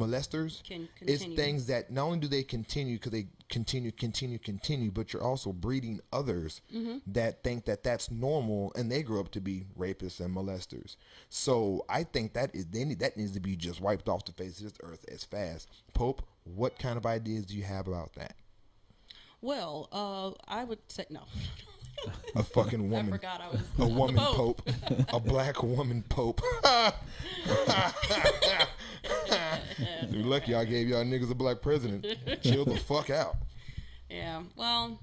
molesters is things that not only do they continue because they continue, but you're also breeding others that think that that's normal and they grow up to be rapists and molesters. So I think that needs to be just wiped off the face of this earth as fast. Pope, what kind of ideas do you have about that? Well, I would say no. A fucking woman. I forgot I was a woman pope. A black woman pope. You're lucky I gave y'all niggas a black president. Chill the fuck out. Yeah, well.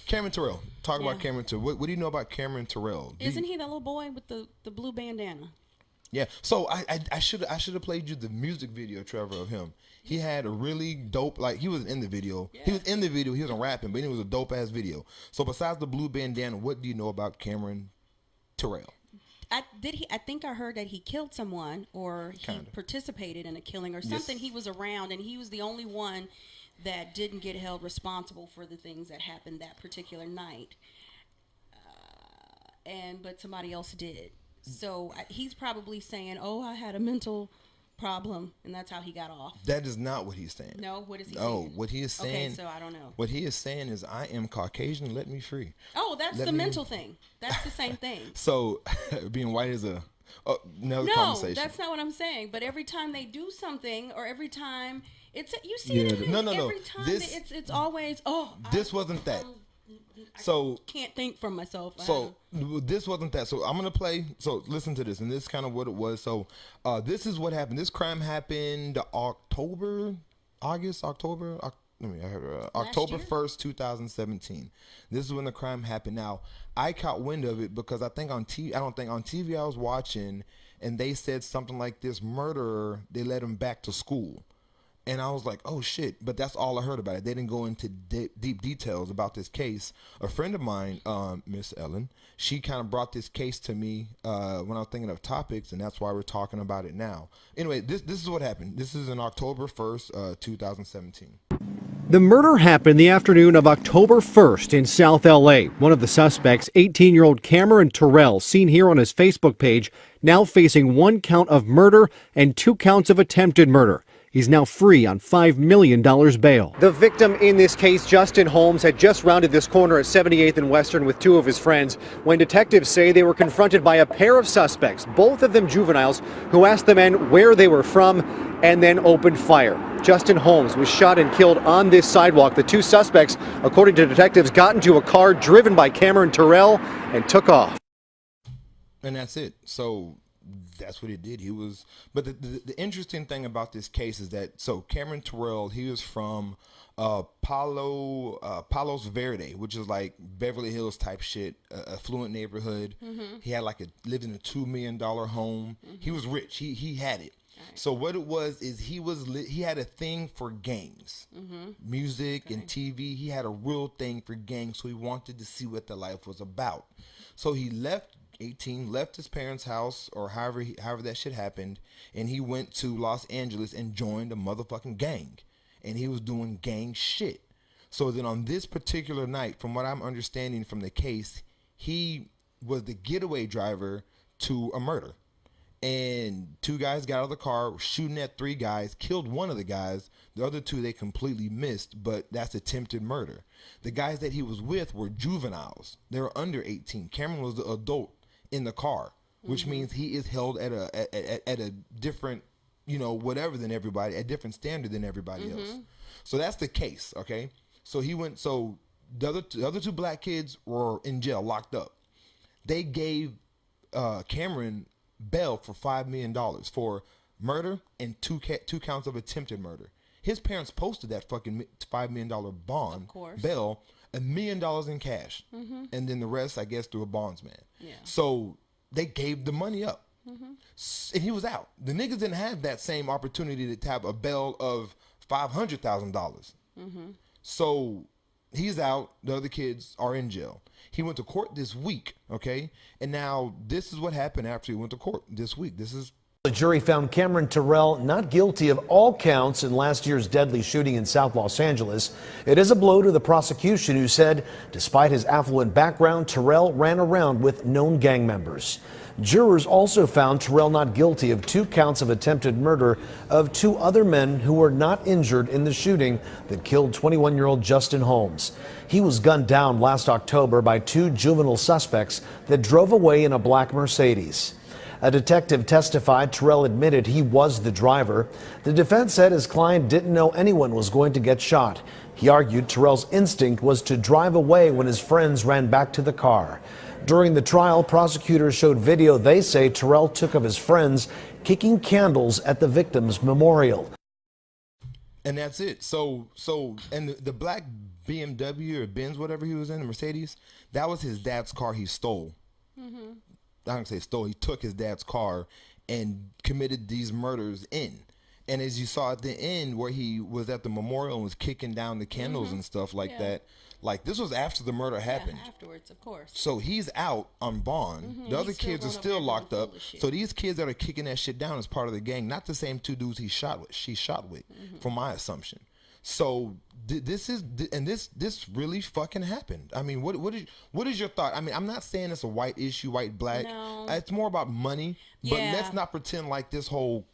Cameron Terrell. Talk about Cameron Terrell. What do you know about Cameron Terrell? Isn't he that little boy with the blue bandana? Yeah. So I should have played you the music video, Trevor, of him. He had a really dope, he was in the video. Yeah. He was in the video. He wasn't rapping, but it was a dope ass video. So besides the blue bandana, what do you know about Cameron Terrell? I think I heard that he killed someone, or he participated in a killing or something. Yes. He was around, and he was the only one that didn't get held responsible for the things that happened that particular night. But somebody else did. So he's probably saying, "Oh, I had a mental problem," and that's how he got off. That is not what he's saying. No, what is he saying? Oh, what he is saying. Okay, so I don't know. What he is saying is, "I am Caucasian. Let me free." Oh, that's the mental thing. That's the same thing. So, being white is another conversation. No, that's not what I'm saying. But every time they do something, or every time you see it. Every time it's always This wasn't that. So can't think for myself. So this wasn't that. So I'm gonna play. So listen to this, and this is kind of what it was. So this is what happened. This crime happened October 1st, 2017. This is when the crime happened. Now I caught wind of it because I think on TV. I don't think on TV I was watching, and they said something like this murderer. They let him back to school. And I was like, oh, shit. But that's all I heard about it. They didn't go into deep details about this case. A friend of mine, Miss Ellen, she kind of brought this case to me when I was thinking of topics, and that's why we're talking about it now. Anyway, this is what happened. This is on October 1st, 2017. The murder happened the afternoon of October 1st in South L.A. One of the suspects, 18-year-old Cameron Terrell, seen here on his Facebook page, now facing 1 count of murder and 2 counts of attempted murder. He's now free on $5 million bail. The victim in this case, Justin Holmes, had just rounded this corner at 78th and Western with 2 of his friends when detectives say they were confronted by a pair of suspects, both of them juveniles, who asked the men where they were from and then opened fire. Justin Holmes was shot and killed on this sidewalk. The 2 suspects, according to detectives, got into a car driven by Cameron Terrell and took off. And that's it. So that's what he did. He was, but the interesting thing about this case is that, so Cameron Terrell, he was from Palos Verde, which is like Beverly Hills type shit, affluent neighborhood. He had lived in a $2 million home. He was rich. He had it. Right. So what it was is he had a thing for gangs, music and TV. He had a real thing for gangs. So he wanted to see what the life was about. So he left his parents' house, or however that shit happened, and he went to Los Angeles and joined a motherfucking gang, and he was doing gang shit. So then on this particular night, from what I'm understanding from the case, he was the getaway driver to a murder. And 2 guys got out of the car, were shooting at 3 guys, killed one of the guys. The other 2 they completely missed, but that's attempted murder. The guys that he was with were juveniles. They were under 18. Cameron was the adult in the car, which means he is held at a different, whatever than everybody, a different standard than everybody else. So that's the case, okay? So he went. So the other 2 black kids were in jail, locked up. They gave Cameron bail for $5 million for murder and 2 counts of attempted murder. His parents posted that fucking $5 million bond bail, $1 million in cash, and then the rest, I guess, through a bondsman. Yeah. So they gave the money up, and he was out. The niggas didn't have that same opportunity to have a bail of $500,000. So he's out. The other kids are in jail. He went to court this week, okay? And now this is what happened after he went to court this week. The jury found Cameron Terrell not guilty of all counts in last year's deadly shooting in South Los Angeles. It is a blow to the prosecution, who said despite his affluent background, Terrell ran around with known gang members. Jurors also found Terrell not guilty of 2 counts of attempted murder of 2 other men who were not injured in the shooting that killed 21-year-old Justin Holmes. He was gunned down last October by 2 juvenile suspects that drove away in a black Mercedes. A detective testified Terrell admitted he was the driver. The defense said his client didn't know anyone was going to get shot. He argued Terrell's instinct was to drive away when his friends ran back to the car. During the trial, prosecutors showed video they say Terrell took of his friends kicking candles at the victim's memorial. And that's it. So, and the black BMW or Benz, whatever he was in, the Mercedes, that was his dad's car he stole. I don't say stole, he took his dad's car and committed these murders in. And as you saw at the end where he was at the memorial and was kicking down the candles and stuff like that, like this was after the murder happened. Yeah, afterwards, of course. So he's out on bond. The other kids are still locked up. So these kids that are kicking that shit down is part of the gang, not the same 2 dudes she shot with, from my assumption. So this really fucking happened. I mean, what is your thought? I mean, I'm not saying it's a white issue, white, black. No. It's more about money. But let's not pretend like this whole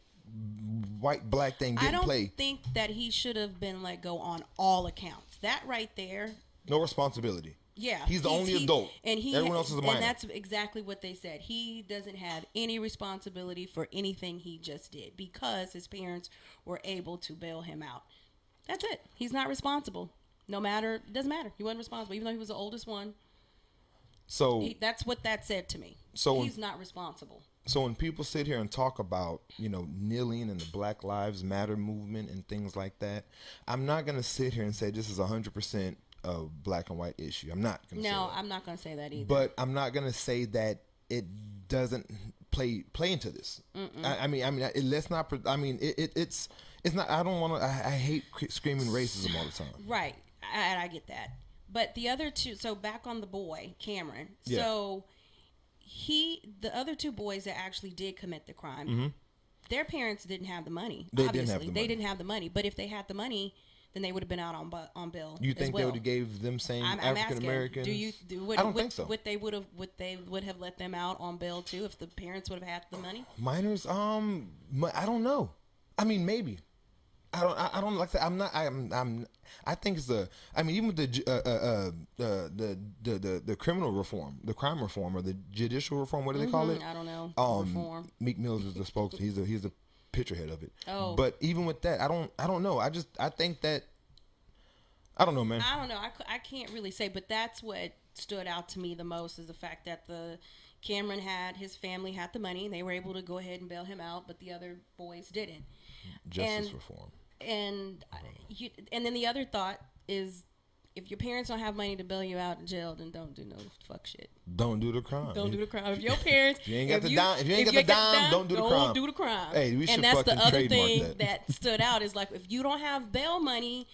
white, black thing didn't play. I don't think that he should have been let go on all accounts. That right there. No responsibility. Yeah. He's the only adult. And everyone else is a minor. And that's exactly what they said. He doesn't have any responsibility for anything he just did because his parents were able to bail him out. That's it. He's not responsible. No matter, it doesn't matter. He wasn't responsible, even though he was the oldest one. So that's what that said to me. So he's not responsible. So when people sit here and talk about, kneeling and the Black Lives Matter movement and things like that, I'm not going to sit here and say this is 100% a black and white issue. I'm not going to say that. I'm not going to say that either. But I'm not going to say that it doesn't play into this. I mean, let's not. I mean, it's not. I don't want to. I hate screaming racism all the time. Right, I get that. But the other 2. So back on the boy Cameron. Yeah. So the other 2 boys that actually did commit the crime, their parents didn't have the money. They didn't have the money. But if they had the money, then they would have been out on bail. You think they would have gave them same African Americans? I don't think so. Would they would have let them out on bail too if the parents would have had the money? Minors, I don't know. I mean, maybe. I don't like that. I think it's even with the criminal reform, the crime reform, or the judicial reform. What do they call it? I don't know. Reform. Meek Mills is the spokesman. He's the picturehead of it. Oh. But even with that, I don't know. I think that. I don't know, man. I don't know. I can't really say, but that's what stood out to me the most is the fact that Cameron his family had the money and they were able to go ahead and bail him out, but the other boys didn't. Justice reform. And then the other thought is, if your parents don't have money to bail you out of jail, then don't do no fuck shit. Don't do the crime. Don't do the crime. If your parents, if you ain't got the dime, don't do the crime. Don't do the crime. Hey, we should and that's fucking the other trademark thing that stood out is like, if you don't have bail money,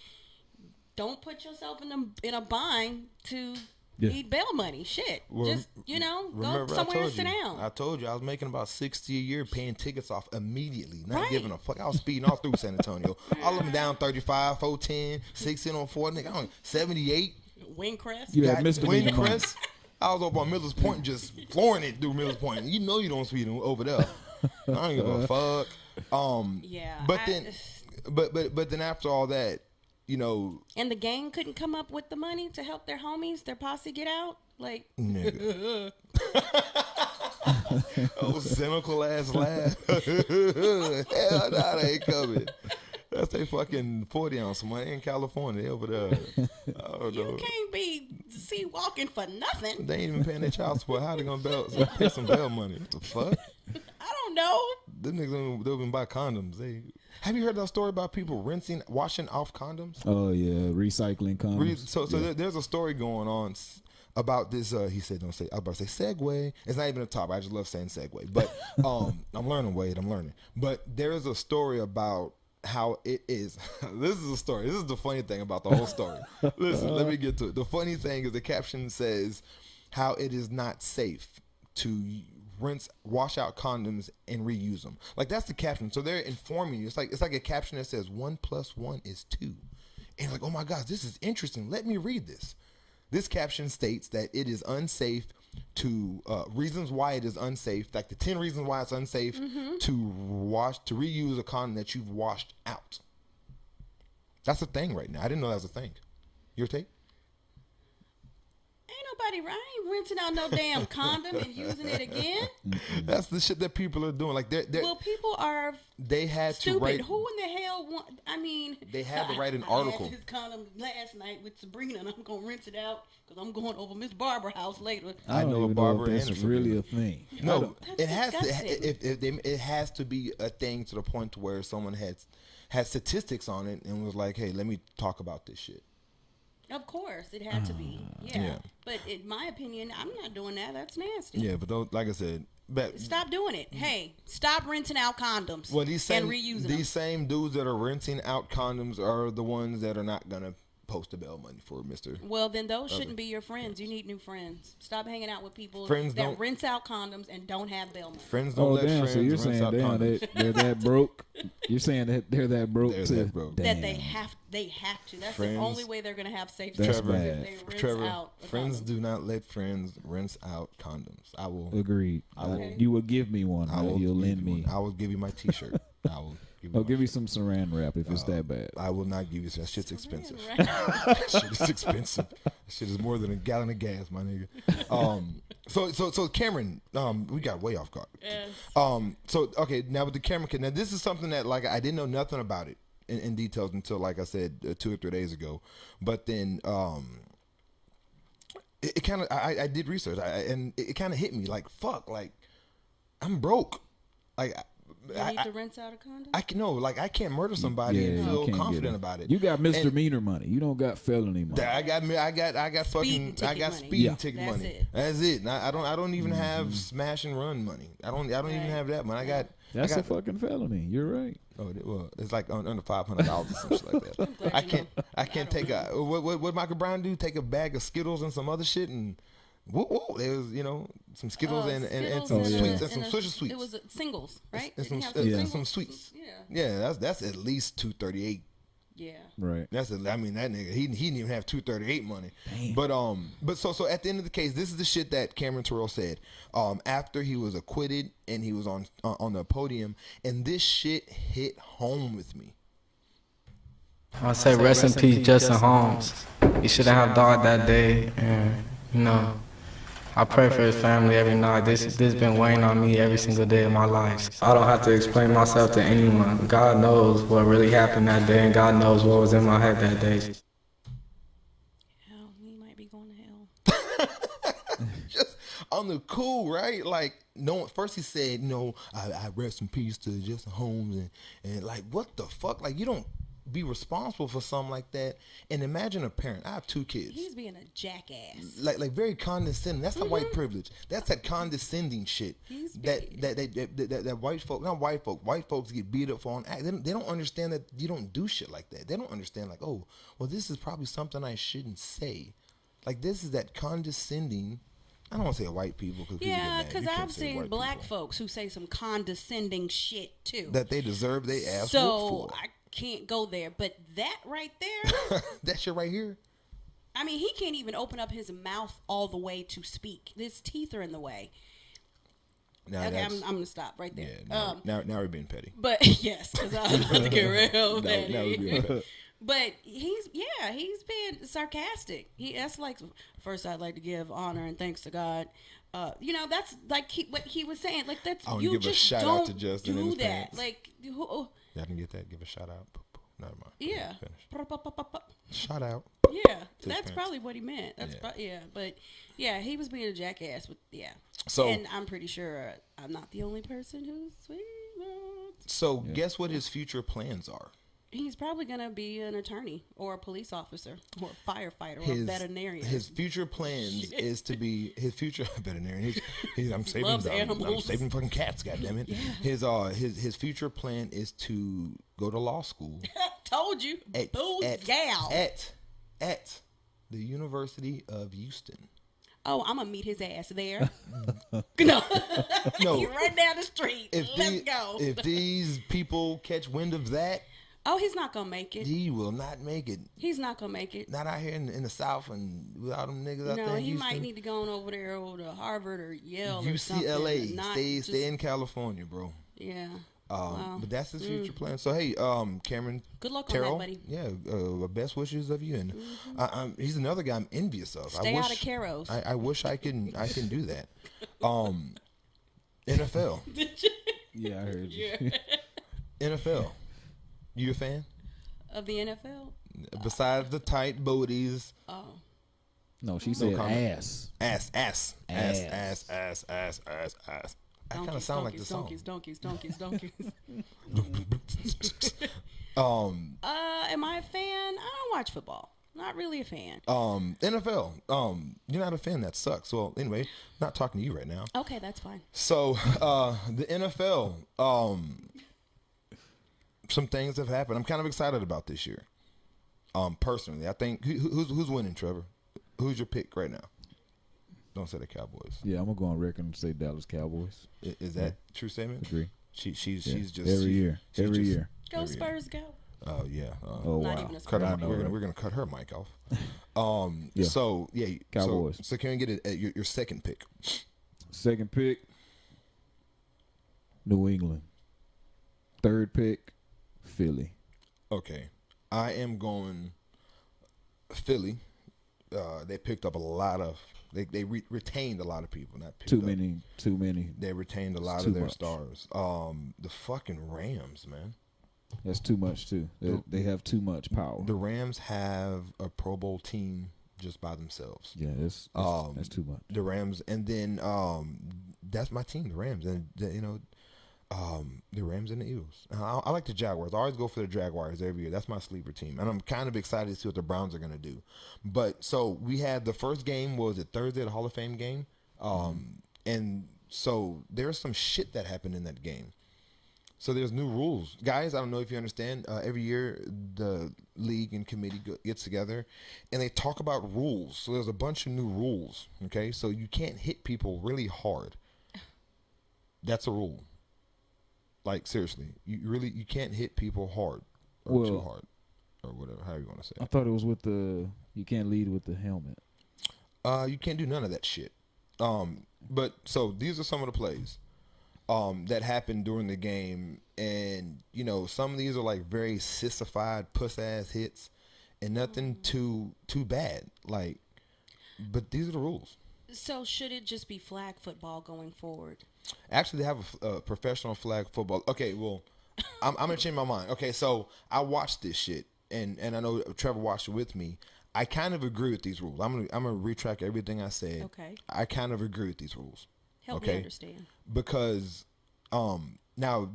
don't put yourself in a bind to need bail money. Shit, just go somewhere and sit down. I told you I was making about $60 a year, paying tickets off immediately, not giving a fuck. I was speeding all through San Antonio, all of them down 35, 410, 16 on 4, nigga, 78. Windcrest. You had misdemeanor money. Windcrest. I was up on Miller's Point just flooring it through Miller's Point. You know you don't sweet over there. I ain't give a fuck. Yeah. But then after all that, you know. And the gang couldn't come up with the money to help their homies, their posse get out? Like. Nigga. Oh, cynical ass laugh. Hell nah, they ain't coming. That's they fucking 40 ounce money in California. They over there. You can't be walking for nothing. They ain't even paying their child support. How they gonna pay some bail money? What the fuck? I don't know. Them niggas they'll even buy condoms. Have you heard that story about people washing off condoms? Oh yeah, recycling condoms. There's a story going on about this. He said, "Don't say." I was about to say segue. It's not even a topic. I just love saying segue. But I'm learning, Wade. I'm learning. But there is a story about how it is. This is a story. This is the funny thing about the whole story. Listen, let me get to it. The funny thing is the caption says how it is not safe to wash out condoms and reuse them. Like that's the caption. So they're informing you. It's like a caption that says 1 + 1 is 2. And you're like, oh my gosh, this is interesting. Let me read this. This caption states that it is unsafe to reasons why it is unsafe, like the 10 reasons why it's unsafe to reuse a condom that you've washed out. That's a thing right now. I didn't know that was a thing. Your take? I ain't rinsing out no damn condom and using it again. That's the shit that people are doing. Like they're people are they had stupid. To write. Who in the hell want? I mean, they had to write an I article. had this condom last night with Sabrina, and I'm gonna rinse it out because I'm going over Miss Barbara's house later. I know a Barbara. That's really a thing. No, it has to. It has to be a thing to the point to where someone had statistics on it and was like, "Hey, let me talk about this shit." Of course, it had to be. Yeah. But in my opinion, I'm not doing that. That's nasty. Yeah, but those, like I said, stop doing it. Hey, stop rinsing out condoms and reusing them. These same dudes that are rinsing out condoms are the ones that are not gonna post the bail money for Mr. Well, then those shouldn't be your friends. You need new friends. Stop hanging out with people that rinse out condoms and don't have bail money. Friends don't let friends so you're rinse saying out condoms. they're that broke? You're saying that they're that broke? That they have to. That's the only way they're going to have safe sex. Trevor, friends do not let friends rinse out condoms. I will. Agreed. You will give me one. You'll lend me. I will give you my T-shirt. I will. Give me some saran wrap if it's that bad. I will not give you that. Shit's expensive. That shit is expensive. That shit is more than a gallon of gas, my nigga. So Cameron, we got way off guard. Yes. So okay, now with the camera kit. Now this is something that like I didn't know nothing about it in details until like I said 2 or 3 days ago. But then it kind of I did research and it kind of hit me like fuck, like I'm broke, like. You need to rinse out a condom? I can't murder somebody and feel confident about it. You got misdemeanor money. You don't got felony money. I got speeding ticket money. That's it. I don't even have smash and run money. I don't even have that money. That's a fucking felony. You're right. Oh well, it's like under $500 or some shit like that. I can't take what Michael Brown do? Take a bag of Skittles and some other shit and. Whoa. There was, some Skittles and some sweets and some Swisher sweets. It was singles, right? And some sweets. Yeah, that's at least $238. Yeah. Right. That nigga, he didn't even have $238 money. Damn. But so at the end of the case, this is the shit that Cameron Terrell said. After he was acquitted and he was on the podium, and this shit hit home with me. I say rest in peace, Justin Holmes. He shouldn't have died that day, and I pray for his family every night. This been weighing on me every single day of my life. I don't have to explain myself to anyone. God knows what really happened that day, and God knows what was in my head that day. Hell, he might be going to hell. Just on the cool, right? Like, no. First he said, I rest in peace to Justin Holmes, and like, what the fuck? Like, you don't be responsible for something like that. And imagine a parent. I have 2 kids. He's being a jackass. Like very condescending. That's the white privilege. That's that condescending shit. That white folk, not white folk. White folks get beat up for on act. They don't understand that you don't do shit like that. They don't understand like, oh, well, this is probably something I shouldn't say. Like this is that condescending. I don't want to say white people because I've seen black folks who say some condescending shit too. That they deserve their ass whooped for. I can't go there, but that right there, that shit right here, I mean, he can't even open up his mouth all the way to speak. His teeth are in the way. Now okay, I'm going to stop right there. Yeah, now we're being petty. But, yes, because I was about to get real petty. Now we're being petty. But he's been sarcastic. That's like, first I'd like to give honor and thanks to God. That's like what he was saying. Like, that's, you give just a shout don't out to Justin do in his that. pants. Like, Y'all didn't get that? Give a shout out. Never mind. yeah. Shout out. Yeah, that's pants. probably what he meant. That's but yeah, he was being a jackass. So, and I'm pretty sure I'm not the only person who's sweet. So guess what his future plans are? He's probably gonna be an attorney or a police officer or a firefighter or a veterinarian. His future plans is to be his future veterinarian. I'm saving Loves animals. I'm saving fucking cats. Goddamn it! Yeah. His future plan is to go to law school. Told you, gal at the University of Houston. Oh, I'm gonna meet his ass there. No, right down the street. Let's go. If these people catch wind of that. Oh, he's not gonna make it. He will not make it. He's not gonna make it. Not out here in the South and with all them niggas out there. No, in he Houston. might need to go on over there to Harvard or Yale UCLA. or something. Stay in California, bro. Yeah. But that's his future plan. So hey, Cameron. Good luck Terrell, on that, buddy. Yeah, best wishes of you. And he's another guy I'm envious of. Stay out of Caros. I wish I can do that. NFL. Yeah, I heard you. Yeah. NFL. You a fan? Of the NFL? Besides the tight booties. Oh. No, she said ass. Ass. I kind of sound like the song. Donkeys. Am I a fan? I don't watch football. Not really a fan. NFL. You're not a fan. That sucks. Well, anyway, not talking to you right now. Okay, that's fine. So, the NFL. Some things have happened. I'm kind of excited about this year. Personally, I think who's winning, Trevor? Who's your pick right now? Don't say the Cowboys. Yeah, I'm gonna go on record and say Dallas Cowboys. Is that true statement? Agree. She's just every year. Go Spurs, go. Oh yeah. Oh Not wow. even a Spurs. We're gonna cut her mic off. Yeah. So yeah. Cowboys. So can we get your second pick? Second pick, New England. Third pick, Philly. Okay, I am going Philly. They picked up a lot of. They retained a lot of people. Not picked Too up. many. They retained a lot Too of their much. stars. The fucking Rams, man. That's too much too. They have too much power. The Rams have a Pro Bowl team just by themselves. Yeah, that's too much. The Rams, and then that's my team, the Rams, and the Rams and the Eagles. I like the Jaguars. I always go for the Jaguars every year. That's my sleeper team, and I'm kind of excited to see what the Browns are going to do. But so we had the first game was it Thursday, the Hall of Fame game, and so there's some shit that happened in that game. So there's new rules, guys. I don't know if you understand. Every year the league and committee gets together, and they talk about rules. So there's a bunch of new rules. Okay, so you can't hit people really hard. That's a rule. Like seriously, you can't hit people hard or too hard or whatever. However you want to say I it. thought it was with you can't lead with the helmet. You can't do none of that shit. But so these are some of the plays that happened during the game, and some of these are like very sissified puss ass hits, and nothing too bad. Like, but these are the rules. So should it just be flag football going forward? Actually, they have a professional flag football. Okay, well, I'm gonna change my mind. Okay, so I watched this shit, and I know Trevor watched it with me. I kind of agree with these rules. I'm gonna retract everything I said. Okay. I kind of agree with these rules. Help me understand. Because now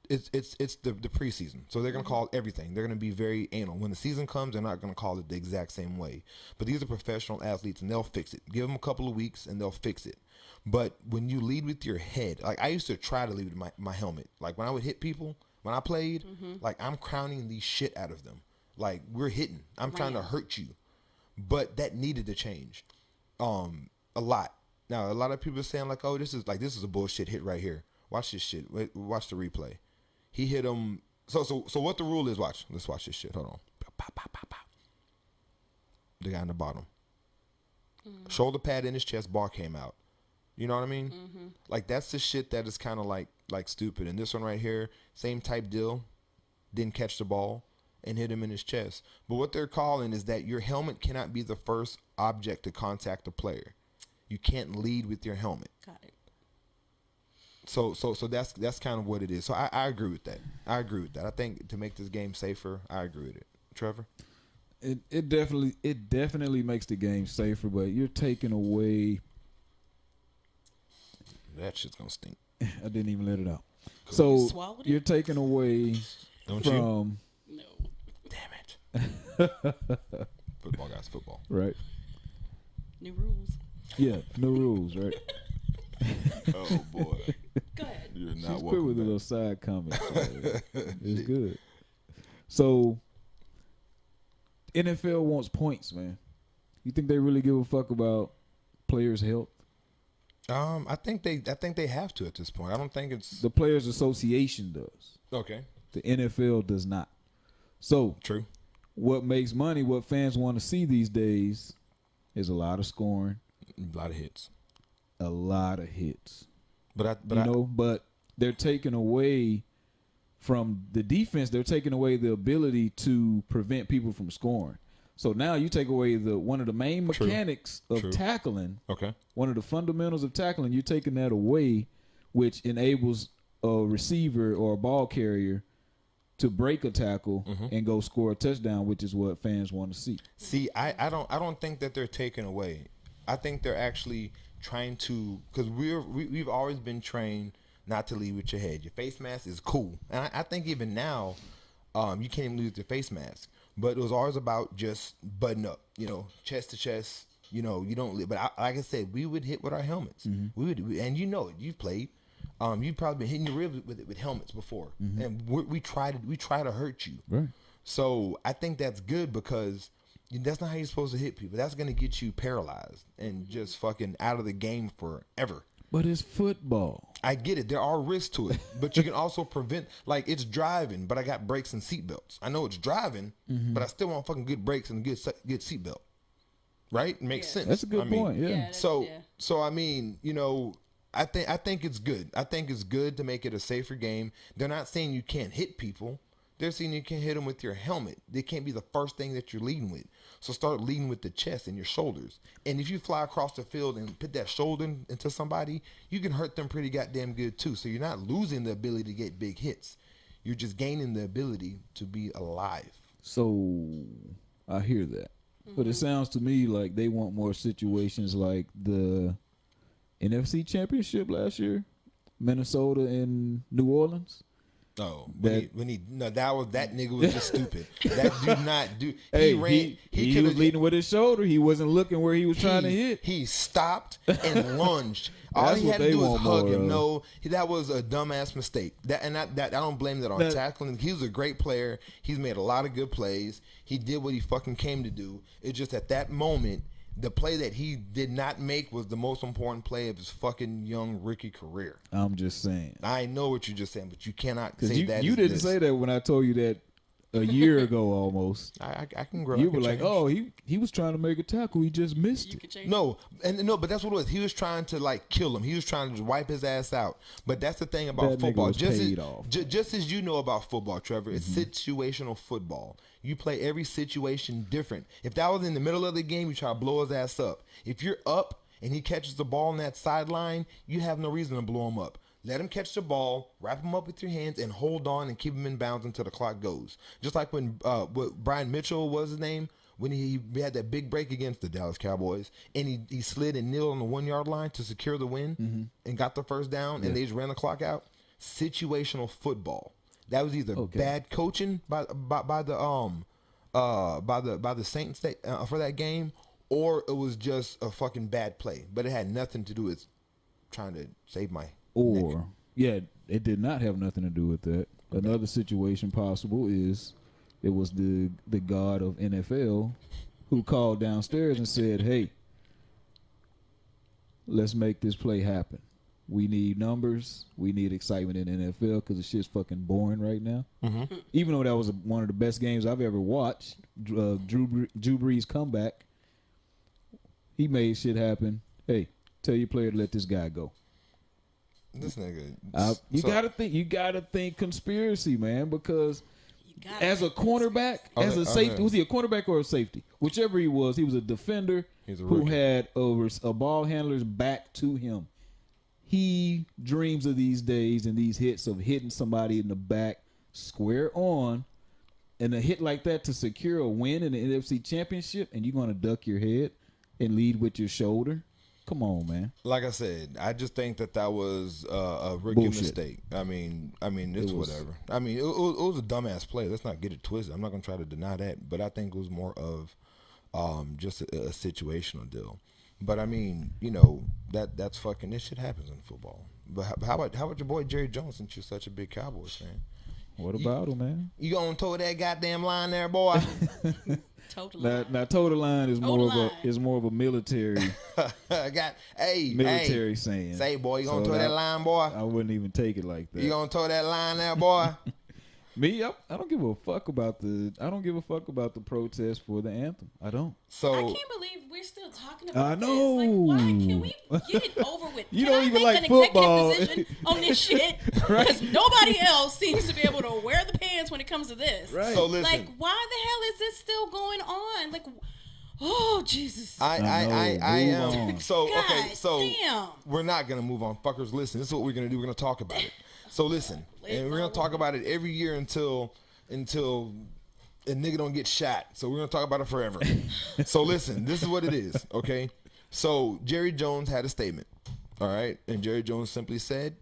it's the preseason, so they're gonna call everything. They're gonna be very anal. When the season comes, they're not gonna call it the exact same way. But these are professional athletes, and they'll fix it. Give them a couple of weeks, and they'll fix it. But when you lead with your head, like I used to try to lead with my helmet. Like when I would hit people when I played, like I'm crowning the shit out of them. Like we're hitting. I'm trying to hurt you. But that needed to change, a lot. Now a lot of people are saying like, oh, this is a bullshit hit right here. Watch this shit. Watch the replay. He hit him. So what the rule is? Watch. Let's watch this shit. Hold on. Pow, pow, pow, pow, pow. the guy in the bottom. Shoulder pad in his chest, ball came out. You know what I mean? Like, that's the shit that is kind of like stupid. And this one right here, same type deal, didn't catch the ball and hit him in his chest. But what they're calling is that your helmet cannot be the first object to contact the player. You can't lead with your helmet. Got it. So that's kind of what it is. So I agree with that. I think to make this game safer, I agree with it. Trevor? It definitely makes the game safer, but you're taking away. That shit's gonna stink. I didn't even let it out. So swallowed you're it? taking away Don't from. No. Damn it. Football, guys, football. Right. New rules. Yeah, no rules, right? Oh boy. Go ahead. You're She's not quick welcome with a back. little side comment. It's good. So NFL wants points, man. You think they really give a fuck about players' health? I think they have to at this point. I don't think it's The Players Association does. okay. The NFL does not. So True. what makes money, what fans want to see these days, is a lot of scoring, A lot of hits. a lot of hits. But They're taking away from the defense. They're taking away the ability to prevent people from scoring. So now you take away one of the main mechanics of tackling. okay. One of the fundamentals of tackling. You're taking that away, which enables a receiver or a ball carrier to break a tackle and go score a touchdown, which is what fans want to see. See, I don't think that they're taken away. I think they're actually trying to, because we've always been trained not to lead with your head. Your face mask is cool, and I think even now, you can't even lead with your face mask. But it was always about just button up, chest to chest. You don't. But like I said, we would hit with our helmets. We would, and you've played. You've probably been hitting your ribs with helmets before, and we try to hurt you. Right. So I think that's good because that's not how you're supposed to hit people. That's gonna get you paralyzed and just fucking out of the game forever. But it's football. I get it. There are risks to it, but you can also prevent. Like, it's driving, but I got brakes and seatbelts. I know it's driving, but I still want fucking good brakes and good seatbelt. Right? Makes sense. That's a good point. Yeah. So I mean, I think it's good. I think it's good to make it a safer game. They're not saying you can't hit people. They're saying you can hit them with your helmet. They can't be the first thing that you're leading with. So start leading with the chest and your shoulders. And if you fly across the field and put that shoulder into somebody, you can hurt them pretty goddamn good too. So you're not losing the ability to get big hits. You're just gaining the ability to be alive. So I hear that. But it sounds to me like they want more situations like the NFC Championship last year, Minnesota and New Orleans. Oh, that nigga was just stupid. That dude not do. He ran. He was leading with his shoulder. He wasn't looking where he was trying to hit. He stopped and lunged. All he had to do was hug him. No, that was a dumbass mistake. I don't blame that on tackling. He was a great player. He's made a lot of good plays. He did what he fucking came to do. It's just at that moment, the play that he did not make was the most important play of his fucking young rookie career. I'm just saying. I know what you're just saying, but you cannot say that. You didn't say that when I told you that a year ago almost. I can grow. You were like, oh, he was trying to make a tackle. He just missed it. No, but that's what it was. He was trying to kill him. He was trying to just wipe his ass out. But that's the thing about football. Just as you know about football, Trevor, it's situational football. You play every situation different. If that was in the middle of the game, you try to blow his ass up. If you're up and he catches the ball on that sideline, you have no reason to blow him up. Let him catch the ball, wrap him up with your hands, and hold on and keep him in bounds until the clock goes. Just like when Brian Mitchell was his name, when he had that big break against the Dallas Cowboys, and he slid and kneeled on the 1 yard line to secure the win and got the first down, and they just ran the clock out. Situational football. That was either bad coaching by the Saints for that game, or it was just a fucking bad play. But it had nothing to do with trying to save my neck. It did not have nothing to do with that. Another situation possible is it was the god of NFL who called downstairs and said, "Hey, let's make this play happen. We need numbers. We need excitement in the NFL because the shit's fucking boring right now." Even though that was one of the best games I've ever watched, Drew Brees' comeback He made shit happen. Hey, tell your player to let this guy go. This nigga. You gotta think conspiracy, man, because as a cornerback, as a safety, was he a cornerback or a safety? Whichever he was a defender who had a ball handler's back to him. He dreams of these days and these hits of hitting somebody in the back square on, and a hit like that to secure a win in the NFC Championship, and you're gonna duck your head and lead with your shoulder. Come on, man. Like I said, I just think that was a rookie mistake. I mean, it's whatever. I mean, it was a dumbass play. Let's not get it twisted. I'm not gonna try to deny that, but I think it was more of just a situational deal. But I mean, that's fucking. This shit happens in football. But how about your boy Jerry Jones? Since you're such a big Cowboys fan, what about him, man? You gonna toe that goddamn line there, boy? Now, total line is more of a military. Military saying. Say, boy, you gonna toe that line, boy? I wouldn't even take it like that. You gonna toe that line there, boy? Me, I don't give a fuck about the protest for the anthem. I don't. So I can't believe we're still talking about this. I know. Like, why can't we get it over with? You Can don't I even make like an football. executive position on this shit? Because nobody else seems to be able to wear the pants when it comes to this. Right. So listen. Like, why the hell is this still going on? Like, oh Jesus. I am. So God, okay. So damn. we're not gonna move on, fuckers. Listen, this is what we're gonna do. We're gonna talk about it. So listen, and we're gonna talk about it every year until a nigga don't get shot. So we're gonna talk about it forever. So listen, this is what it is, okay? So Jerry Jones had a statement, all right, and Jerry Jones simply said,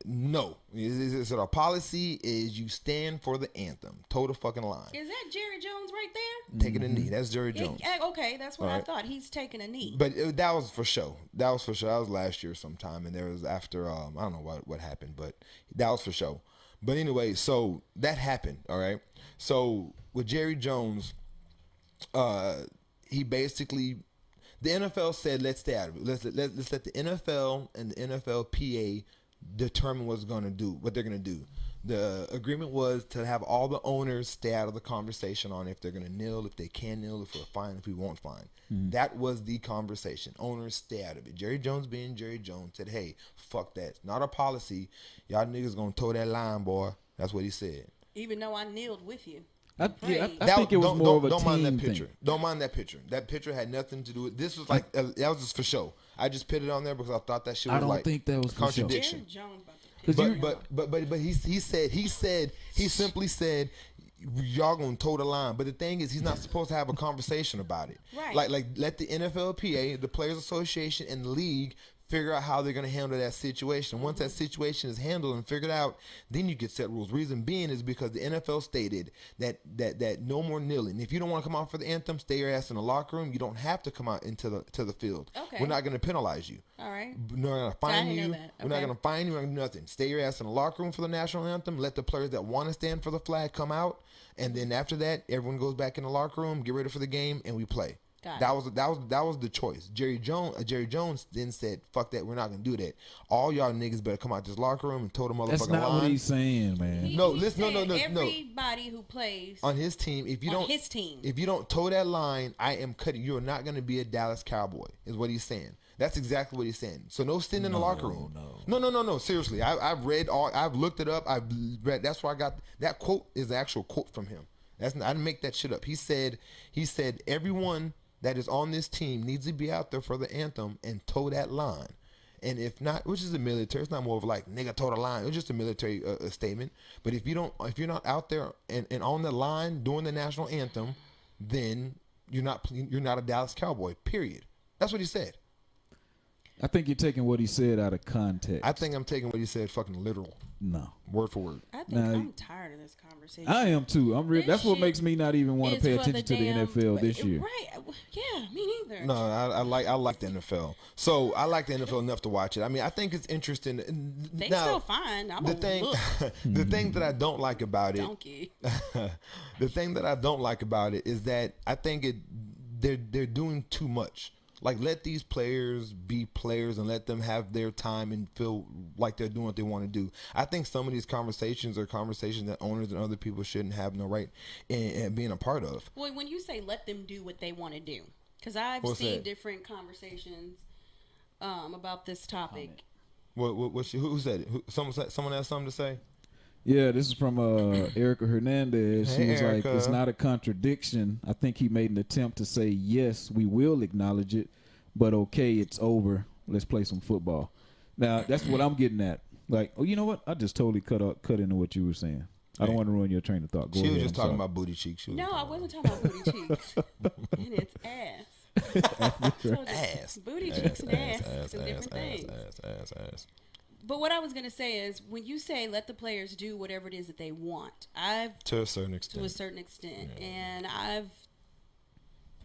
no. He said our policy is you stand for the anthem, toe the fucking line. Is that Jerry Jones right there? Taking a knee. That's Jerry Jones. Okay, that's what I thought. He's taking a knee. But that was for show. That was last year sometime, and there was after I don't know what happened, but that was for show. But anyway, so that happened. All right. So with Jerry Jones, he basically, the NFL said, let's stay out of it. Let's let the NFL and the NFLPA determine what they're gonna do. The agreement was to have all the owners stay out of the conversation on if they're gonna kneel, if they can kneel, if we're fine, if we won't fine. That was the conversation. Owners stay out of it. Jerry Jones being Jerry Jones said, hey, fuck that. It's not a policy. Y'all niggas gonna toe that line, boy. That's what he said. Even though I kneeled with you. I think it was more of a don't mind that team picture. thing. Don't mind that picture. That picture had nothing to do with this. Was like that was just for show. I just put it on there because I thought that shit was like think that was a contradiction. Jerry Jones about to But he simply said y'all gonna toe the line. But the thing is, he's not supposed to have a conversation about it. Right. Like let the NFLPA, the Players Association, and the league figure out how they're going to handle that situation. Once that situation is handled and figured out, then you get set rules. Reason being is because the NFL stated that no more kneeling. If you don't want to come out for the anthem, stay your ass in the locker room. You don't have to come out into the field. Okay. We're not going to penalize you. All right. We're not going to fine you. That. Okay. We're not going to fine you. We're not going to do nothing. Stay your ass in the locker room for the national anthem. Let the players that want to stand for the flag come out, and then after that, everyone goes back in the locker room, get ready for the game, and we play. That was the choice. Jerry Jones then said, "Fuck that, we're not gonna do that. All y'all niggas better come out this locker room and toe the motherfucking line." That's not what he's saying, man. No. Everybody who plays on his team, if you don't toe that line, I am cutting. You're not gonna be a Dallas Cowboy, is what he's saying. That's exactly what he's saying. So no staying in the locker room. No. Seriously, I've read all. I've looked it up. I've read. That's why I got that quote. Is the actual quote from him. I didn't make that shit up. He said everyone that is on this team needs to be out there for the anthem and toe that line. And if not, which is the military, it's not more of like nigga toe the line. It's just a military statement. But if you're not out there and on the line doing the national anthem, then you're not a Dallas Cowboy. Period. That's what he said. I think you're taking what he said out of context. I think I'm taking what he said fucking literal. No. Word for word. I think I'm tired of this conversation. I am too. That's what makes me not even want to pay attention to the NFL this year. Right. Yeah, me neither. No, I like the NFL. So I like the NFL enough to watch it. I mean, I think it's interesting. They still fine. The thing that I don't like about it. Donkey. The thing that I don't like about it is that I think they're doing too much. Like, let these players be players and let them have their time and feel like they're doing what they want to do. I think some of these conversations are conversations that owners and other people shouldn't have no right in being a part of. Well, when you say let them do what they want to do, Because I've What's seen that? different conversations about this topic. Who said it? Someone has something to say? Yeah, this is from Erica Hernandez. Hey, She was Erica. like, it's not a contradiction. I think he made an attempt to say, yes, we will acknowledge it, but okay, it's over. Let's play some football. Now, that's what I'm getting at. Like, oh, you know what? I just totally cut into what you were saying. I don't want to ruin your train of thought. Go She ahead, was just I'm talking sorry. about booty cheeks. No, I wasn't talking about booty cheeks. And it's ass. Ass. Booty cheeks and ass. Some different things. Ass. But what I was going to say is, when you say let the players do whatever it is that they want, to a certain extent. Yeah. And I've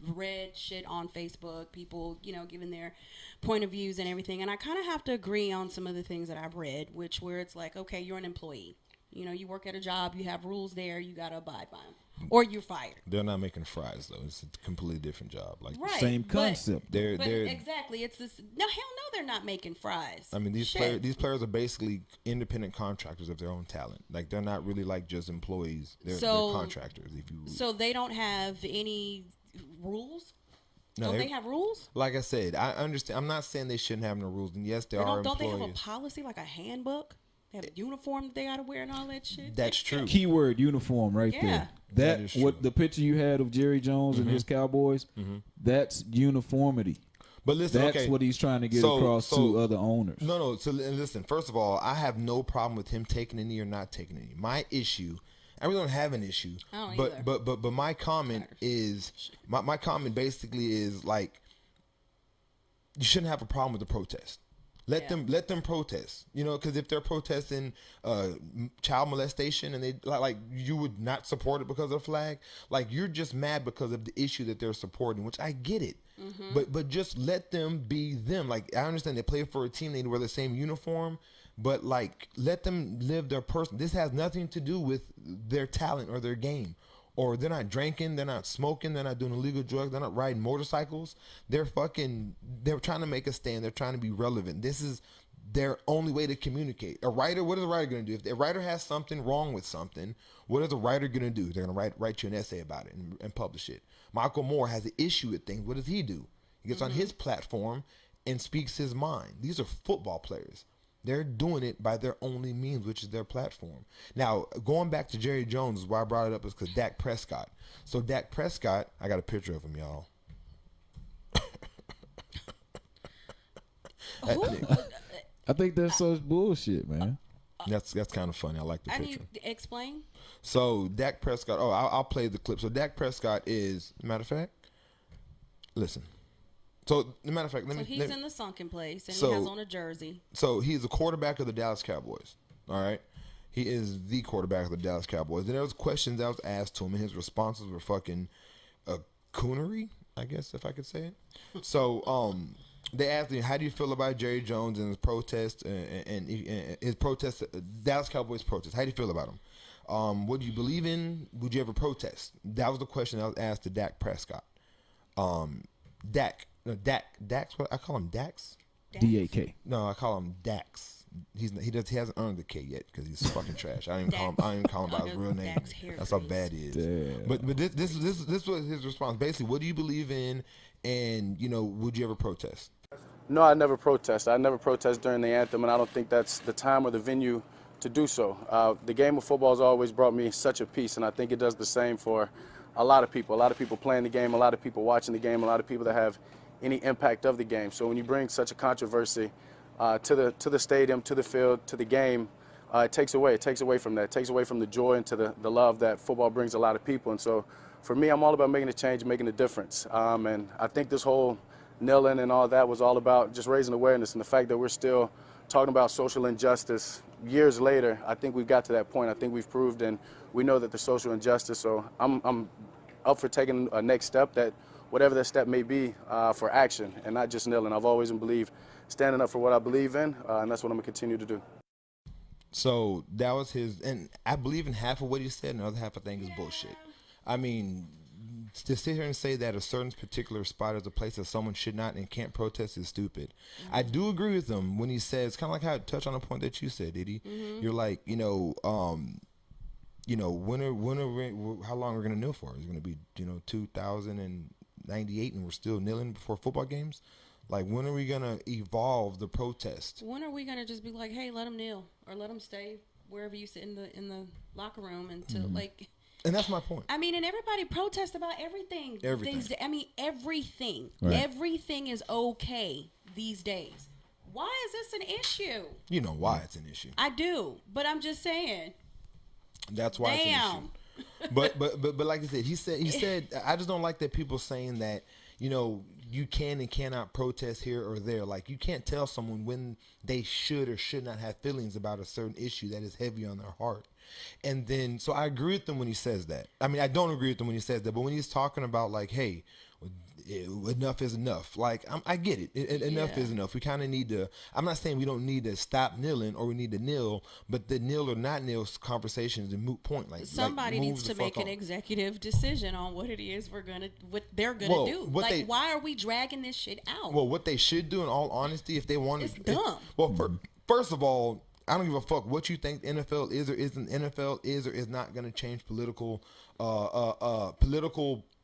read shit on Facebook, people, giving their point of views and everything. And I kind of have to agree on some of the things that I've read, where it's like, okay, you're an employee. You work at a job, you have rules there, you got to abide by them. Or you're fired. They're not making fries, though. It's a completely different job. Like Right. Same concept. They're exactly. It's this. No, hell no, they're not making fries. I mean, these Shit. players are basically independent contractors of their own talent. Like, they're not really like just employees. They're contractors. So they don't have any rules? No, Don't they have rules? Like I said, I understand. I'm not saying they shouldn't have no rules. And yes, there are Don't employees. they have a policy, like a handbook? They have a uniform that they got to wear and all that shit? That's true. Keyword uniform right Yeah. there. That is What true. the picture you had of Jerry Jones and his Cowboys, that's uniformity. But listen, That's what he's trying to get across to other owners. No. So listen, first of all, I have no problem with him taking a knee or not taking a knee. My issue, I really don't have an issue. I don't but either. but my comment is my comment basically is like, you shouldn't have a problem with the protest. Let them protest, because if they're protesting child molestation and they like you would not support it because of the flag, like you're just mad because of the issue that they're supporting, which I get it, but just let them be them. Like, I understand they play for a team, they wear the same uniform, but like let them live their person. This has nothing to do with their talent or their game. Or they're not drinking, they're not smoking, they're not doing illegal drugs, they're not riding motorcycles. They're trying to make a stand. They're trying to be relevant. This is their only way to communicate. What is a writer going to do? If a writer has something wrong with something, what is a writer going to do? They're going to write you an essay about it and publish it. Michael Moore has an issue with things. What does he do? He gets on his platform and speaks his mind. These are football players. They're doing it by their only means, which is their platform. Now, going back to Jerry Jones, why I brought it up is because Dak Prescott. So Dak Prescott, I got a picture of him, y'all. I think that's such bullshit, man. That's kind of funny. I like the I picture. need to explain. So Dak Prescott. Oh, I'll play the clip. So Dak Prescott is, matter of fact, listen. So, matter of fact, He's in the sunken place, and So- he has on a jersey. So he's the quarterback of the Dallas Cowboys. All right, he is the quarterback of the Dallas Cowboys. And there was questions that was asked to him, and his responses were fucking coonery, I guess, if I could say it. So they asked him, "How do you feel about Jerry Jones and his protest and his protest, Dallas Cowboys protest? How do you feel about him? What do you believe in? Would you ever protest?" That was the question that was asked to Dak Prescott. Dax. What I call him, Dax. DAK. No, I call him Dax. He hasn't earned the K yet because he's fucking trash. I don't even call him by his real name. That's how bad he is. Damn. But this was his response. Basically, what do you believe in, and would you ever protest? No, I never protest. I never protest during the anthem, and I don't think that's the time or the venue to do so. The game of football has always brought me such a peace, and I think it does the same for a lot of people. A lot of people playing the game, a lot of people watching the game, a lot of people that have any impact of the game. So when you bring such a controversy to the stadium, to the field, to the game, it takes away from that. It takes away from the joy and to the love that football brings a lot of people. And so for me, I'm all about making a change, making a difference. And I think this whole kneeling and all that was all about just raising awareness, and the fact that we're still talking about social injustice years later. I think we've got to that point. I think we've proved and we know that there's social injustice. So I'm up for taking a next step, that whatever that step may be, for action and not just kneeling. I've always believed standing up for what I believe in, and that's what I'm going to continue to do. So that was his, and I believe in half of what he said, and the other half I think is bullshit. I mean, to sit here and say that a certain particular spot is a place that someone should not and can't protest is stupid. I do agree with him when he says, kind of like how I touched on a point that you said, Diddy. You're like, how long are we going to kneel for? Is it going to be, 2000 and 98 and we're still kneeling before football games. Like, when are we gonna evolve the protest? When are we gonna just be like, hey, let them kneel or let them stay wherever you sit in the locker room until like. And that's my point. I mean, and everybody protests about everything. Everything. Everything. Right. Everything is okay these days. Why is this an issue? You know why it's an issue. I do, but I'm just saying. That's why it's an issue. But like I said, he said I just don't like that people saying that, you know, you can and cannot protest here or there. Like, you can't tell someone when they should or should not have feelings about a certain issue that is heavy on their heart. And then, so I agree with him when he says that. I mean, I don't agree with him when he says that, but when he's talking about like, hey, enough is enough. Like, I get it. Enough is enough. We kind of need to, I'm not saying we don't need to stop kneeling or we need to kneel, but the kneel or not kneel conversation is a moot point. Like, somebody needs to make an executive decision on what it is what they're gonna do. Like, why are we dragging this shit out? Well, what they should do, in all honesty, if they want it's dumb. First of all, I don't give a fuck what you think the NFL is or isn't. NFL is or is not going to change political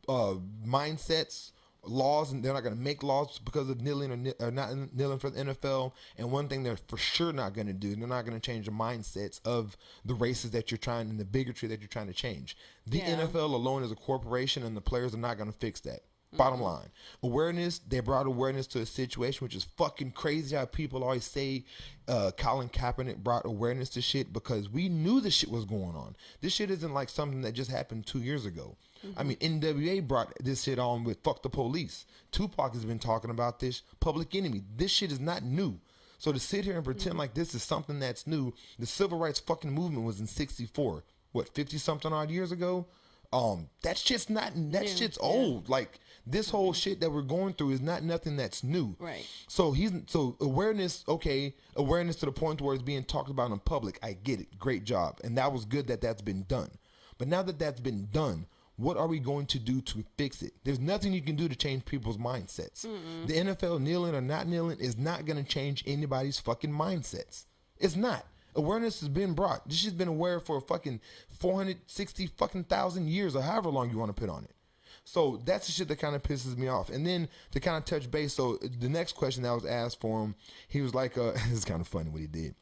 mindsets, laws, and they're not going to make laws because of kneeling or not kneeling for the NFL. And one thing they're for sure not going to do, they're not going to change the mindsets of the races that you're trying and the bigotry that you're trying to change. The NFL alone is a corporation, and the players are not going to fix that. Bottom line, awareness. They brought awareness to a situation, which is fucking crazy. How people always say Colin Kaepernick brought awareness to shit, because we knew this shit was going on. This shit isn't like something that just happened 2 years ago. I mean, NWA brought this shit on with "Fuck the Police." Tupac has been talking about this. Public Enemy. This shit is not new. So to sit here and pretend like this is something that's new, the civil rights fucking movement was in '64. What, 50 something odd years ago? That shit's not. That shit's old. Like, this whole shit that we're going through is not nothing that's new. Right. So awareness, okay, awareness to the point where it's being talked about in public. I get it. Great job. And that was good that that's been done. But now that that's been done, what are we going to do to fix it? There's nothing you can do to change people's mindsets. The NFL kneeling or not kneeling is not going to change anybody's fucking mindsets. It's not. Awareness has been brought. This shit's been aware for fucking 460 fucking thousand years or however long you want to put on it. So that's the shit that kind of pisses me off. And then to kind of touch base, so the next question that was asked for him, he was like, this is kind of funny what he did.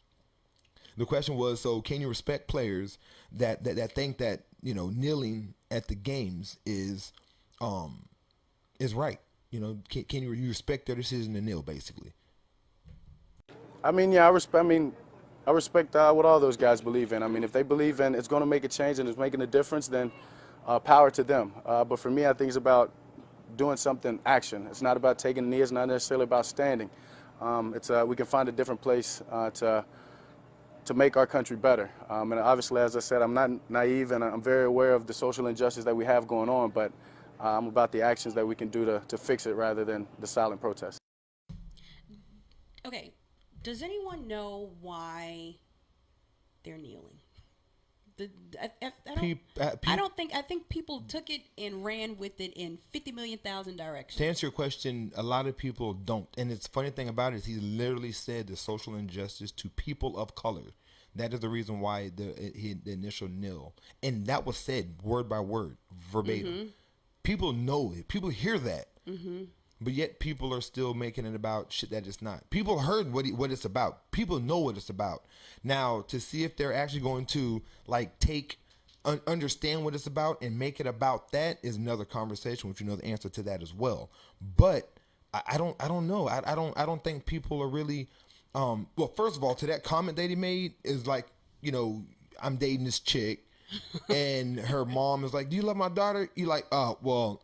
The question was, so can you respect players that think that, you know, kneeling at the games is right? You know, can you respect their decision to kneel, basically? I mean, yeah, I respect what all those guys believe in. I mean, if they believe in it's going to make a change and it's making a difference, then power to them. But for me, I think it's about doing something, action. It's not about taking a knee. It's not necessarily about standing. We can find a different place to make our country better. And obviously, as I said, I'm not naive, and I'm very aware of the social injustice that we have going on, but I'm about the actions that we can do to fix it rather than the silent protest. Okay. Does anyone know why they're kneeling? I think people took it and ran with it in 50 million thousand directions. To answer your question, a lot of people don't. And it's funny thing about it is he literally said the social injustice to people of color. That is the reason why the initial kneel. And that was said word by word, verbatim. People know it. People hear that. But yet people are still making it about shit that it's not. People heard what it's about. People know what it's about. Now, to see if they're actually going to like understand what it's about and make it about that is another conversation, which you know the answer to that as well. But I don't know. I don't think people are really. Well, first of all, to that comment that he made is like, you know, I'm dating this chick. And her mom is like, "Do you love my daughter?" You like, well,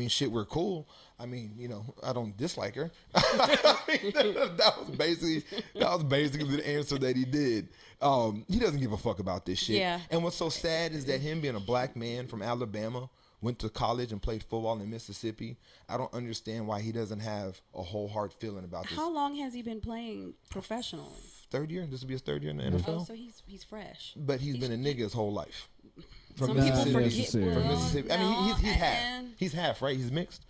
shit, we're cool. I mean, you know, I don't dislike her. that was basically the answer that he did. He doesn't give a fuck about this shit. Yeah. And what's so sad is that him being a black man from Alabama, went to college and played football in Mississippi. I don't understand why he doesn't have a whole heart feeling about this. How long has he been playing professionally? Third year. This will be his third year in the NFL. Oh, so he's fresh. But he's been a nigga his whole life. Some people forget. From Mississippi. No, I mean, he's half. He's half, right? He's mixed.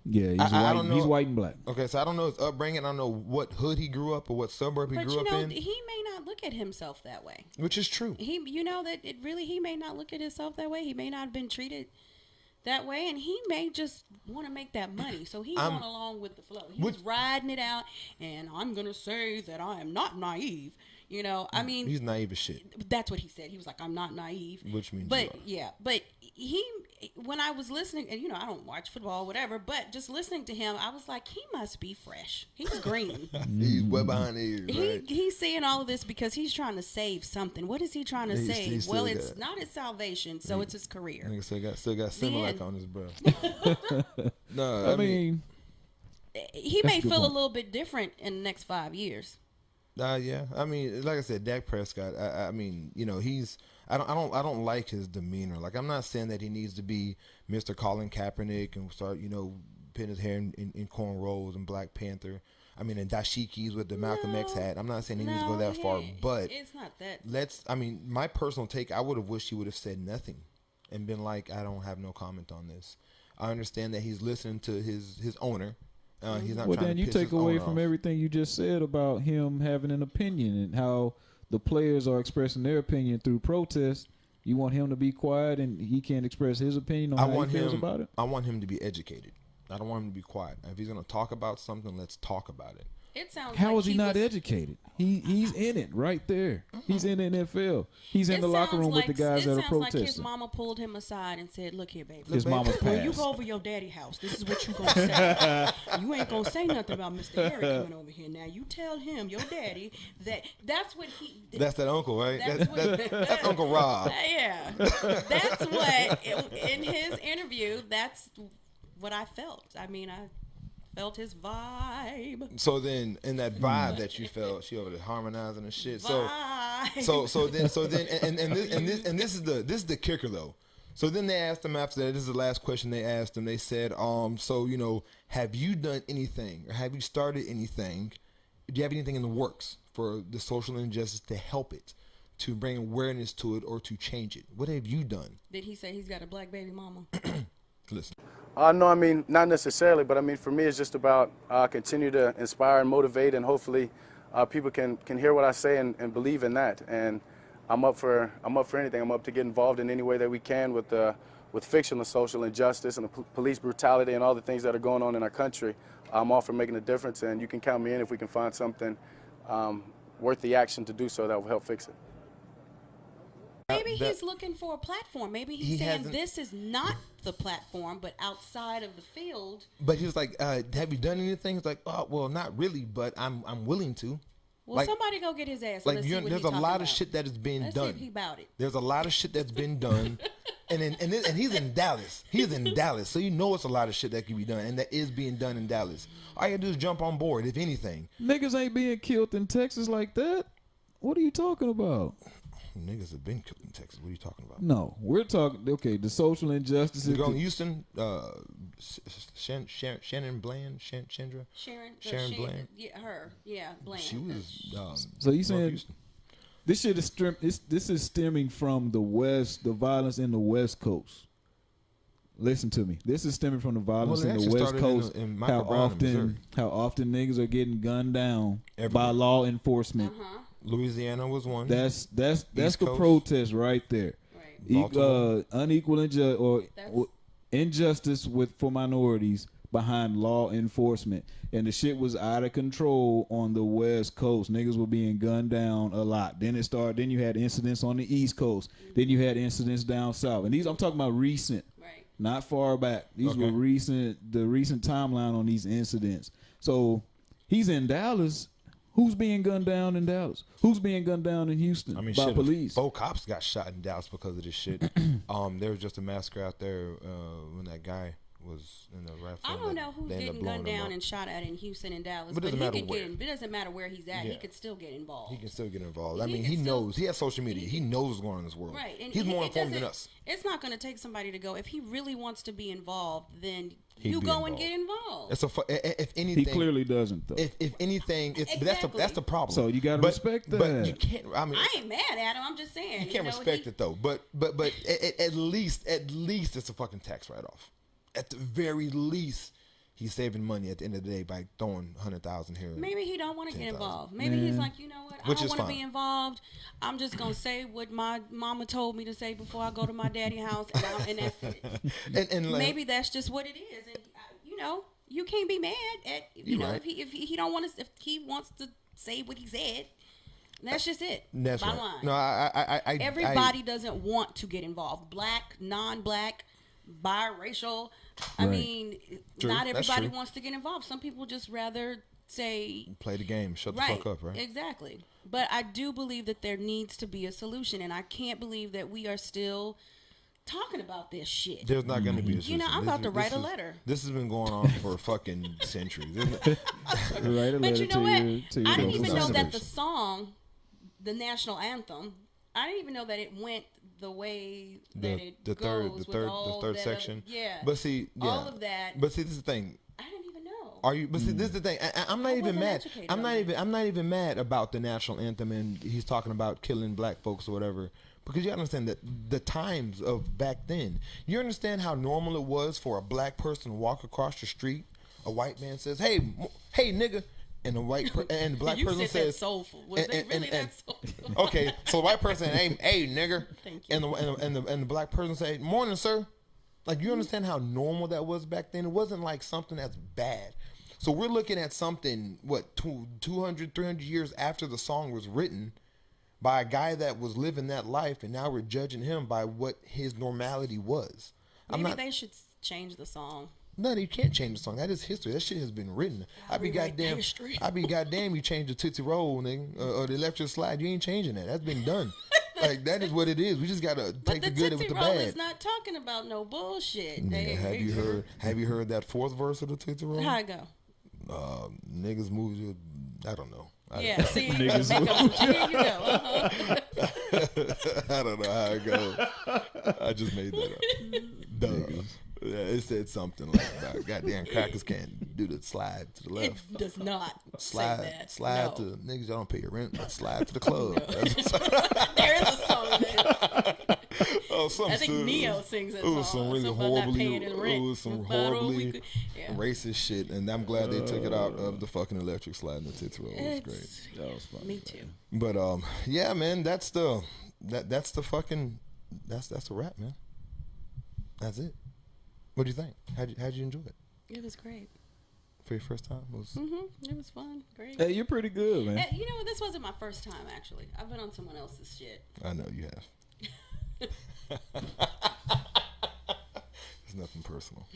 Yeah, I don't know. He's white and black. Okay, so I don't know his upbringing. I don't know what hood he grew up or what suburb he grew up in. But he may not look at himself that way. Which is true. He may not look at himself that way. He may not have been treated that way, and he may just want to make that money. So he's going along with the flow. He's riding it out, and I'm going to say that I am not naive. You know, I mean, he's naive as shit. That's what he said. He was like, I'm not naive. Which means but when I was listening, and you know, I don't watch football or whatever, but just listening to him, I was like, he must be fresh. He's green. He's wet behind the ears, right? He's saying all of this because he's trying to save something. What is he trying to save? Well, it's not his salvation, so it's his career. Nigga still got Similac on his breath. No, I mean, he may feel a little bit different in the next 5 years. Yeah. I mean, like I said, Dak Prescott. I mean, you know, I don't like his demeanor. Like, I'm not saying that he needs to be Mr. Colin Kaepernick and start, you know, pinning his hair in cornrows and Black Panther. I mean, and dashikis with the Malcolm X hat. I'm not saying he needs to go that far, but it's not that. I mean, my personal take, I would have wished he would have said nothing and been like, I don't have no comment on this. I understand that he's listening to his owner. He's not. Well, trying then to you piss take his away owner from off. everything you just said about him having an opinion and how the players are expressing their opinion through protest. You want him to be quiet and he can't express his opinion on how he feels about it? I want him to be educated. I don't want him to be quiet. If he's going to talk about something, let's talk about it. It sounds How like is he not educated? He's in it right there. He's in the NFL. He's in the locker room with the guys that are protesting. It sounds like his mama pulled him aside and said, look here, baby. His mama's passed. When you go over your daddy house, this is what you going to say. You ain't going to say nothing about Mr. Eric coming over here. Now, you tell him, your daddy, that's what he... That's that uncle, right? That's Uncle Rob. Yeah. That's what, in his interview, that's what I felt. I mean, I felt his vibe. So then, in that vibe that you felt, she over there harmonizing and shit. Vibe. So then, and this is the kicker though. So then they asked him after that. This is the last question they asked him. They said, so you know, have you done anything or have you started anything? Do you have anything in the works for the social injustice to help it, to bring awareness to it, or to change it? What have you done? Did he say he's got a black baby mama? Listen. No, I mean, not necessarily, but I mean, for me, it's just about continue to inspire and motivate, and hopefully people can hear what I say and believe in that. And I'm up for anything. I'm up to get involved in any way that we can with fixing the social injustice and the police brutality and all the things that are going on in our country. I'm all for making a difference, and you can count me in if we can find something worth the action to do so that will help fix it. Maybe he's looking for a platform. Maybe he's saying this is not the platform, but outside of the field. But he was like, have you done anything? It's like, oh, well, not really, but I'm willing to. Well, like, somebody go get his ass. Like, there's a lot of shit that has been done. Let's see if he about it. There's a lot of shit that's been done. and he's in Dallas. He's in Dallas. So you know it's a lot of shit that can be done and that is being done in Dallas. All you gotta do is jump on board, if anything. Niggas ain't being killed in Texas like that. What are you talking about? Niggas have been killed in Texas. What are you talking about? No, we're talking, okay, the social injustices. You go in Houston, Shannon Bland, Sharon Bland. Yeah, Bland. She was. So you saying this shit is this is stemming from the West, the violence in the West Coast. Listen to me. This is stemming from the violence in the West Coast. In how often niggas are getting gunned down by law enforcement. Louisiana was one. That's the protest right there. Right. Unequal injustice for minorities behind law enforcement, and the shit was out of control on the West Coast. Niggas were being gunned down a lot. Then it started. Then you had incidents on the East Coast. Then you had incidents down south. And these I'm talking about recent, right? Not far back. These were recent. The recent timeline on these incidents. So he's in Dallas. Who's being gunned down in Dallas? Who's being gunned down in Houston by police? 4 cops got shot in Dallas because of this shit. There was just a massacre out there when that guy was in the rifle. I don't know who's getting gunned down and shot at in Houston and Dallas, but he could get in. It doesn't matter where he's at. Yeah. He could still get involved. He can still get involved. I mean, he knows. He has social media. He knows what's going on in this world. Right. And he's more informed than us. It's not going to take somebody to go. If he really wants to be involved, then you go and get involved. If anything, he clearly doesn't though. If anything, that's the problem. So you got to respect that. But you can't. I mean, I ain't mad at him. I'm just saying. You can't respect it though. But at least it's a fucking tax write-off. At the very least, he's saving money at the end of the day by throwing 100,000 here. Maybe he don't want to get involved. Maybe he's like, you know what? like, Which I don't is want to fine. be involved. I'm just gonna say what my mama told me to say before I go to my daddy's house, and that's it. And like, Maybe that's just what it is, and you know, you can't be mad at you know right. if he don't want to, if he wants to say what he said. That's just it. that's Bottom right. line. No, I Everybody doesn't want to get involved. Black, non-black, biracial. I Right. mean, True. not That's everybody true. wants to get involved. Some people just rather say play the game. Shut the right, fuck up, right? exactly. But I do believe that there needs to be a solution, and I can't believe that we are still talking about this shit. There's not going to be a solution. You know, I'm about to write a letter. This has been going on for fucking centuries. Isn't it? Write a But letter you know what? to your I didn't local even know that senator. the song, the national anthem, I didn't even know that it went the way that it the goes with all third that section. yeah. But see, yeah. all of that. But see, this is the thing. I didn't even know. Are you? But see, this is the thing. I'm not even wasn't mad. educated I'm on not that. even. I'm not even mad about the national anthem and he's talking about killing black folks or whatever. Because you understand that the times of back then. You understand how normal it was for a black person to walk across the street. A white man says, "Hey, hey, nigga," and and the black You person said says, that soulful. Was it really that soulful? Okay, so the white person, hey, nigger, Thank you. and the black person say, "Morning, sir." Like, you understand how normal that was back then? It wasn't like something that's bad. So we're looking at something, what, 200, 300 years after the song was written by a guy that was living that life, and now we're judging him by what his normality was. Maybe they should change the song. No, you can't change the song. That is history. That shit has been written. Rewrite history. Goddamn, you change the Tootsie Roll, nigga, or the electric slide. You ain't changing that. That's been done. Like, that is what it is. We just gotta But take the the good Tootsie with the Roll bad. is not talking about no bullshit. Nigga, have you heard that fourth verse of the Tootsie Roll? How it go? Niggas moves you. I don't know. Yeah, see, make up some shit. Here you go. I don't know how it goes. I just made that up. Duh. Yeah, it said something like that. Goddamn crackers can't do the slide to the left. It does not Slide, say that. slide No. to niggas. Y'all don't pay your rent, but slide to the club. There is a song that Oh, some I think shit. Neo sings that It was song. some really Something about not horribly, paying his rent. it was some But, horribly yeah. racist shit, and I'm glad they took it out of the fucking electric slide in the Tootsie Roll. It was great. It's- That was fun. Me too. But yeah, man, that's the fucking that's the wrap, man. That's it. What do you think? How'd you enjoy it It was great. for your first time? It was fun. Great. Hey, you're pretty good, man. You know, this wasn't my first time, actually. I've been on someone else's shit. I know you have. It's nothing personal.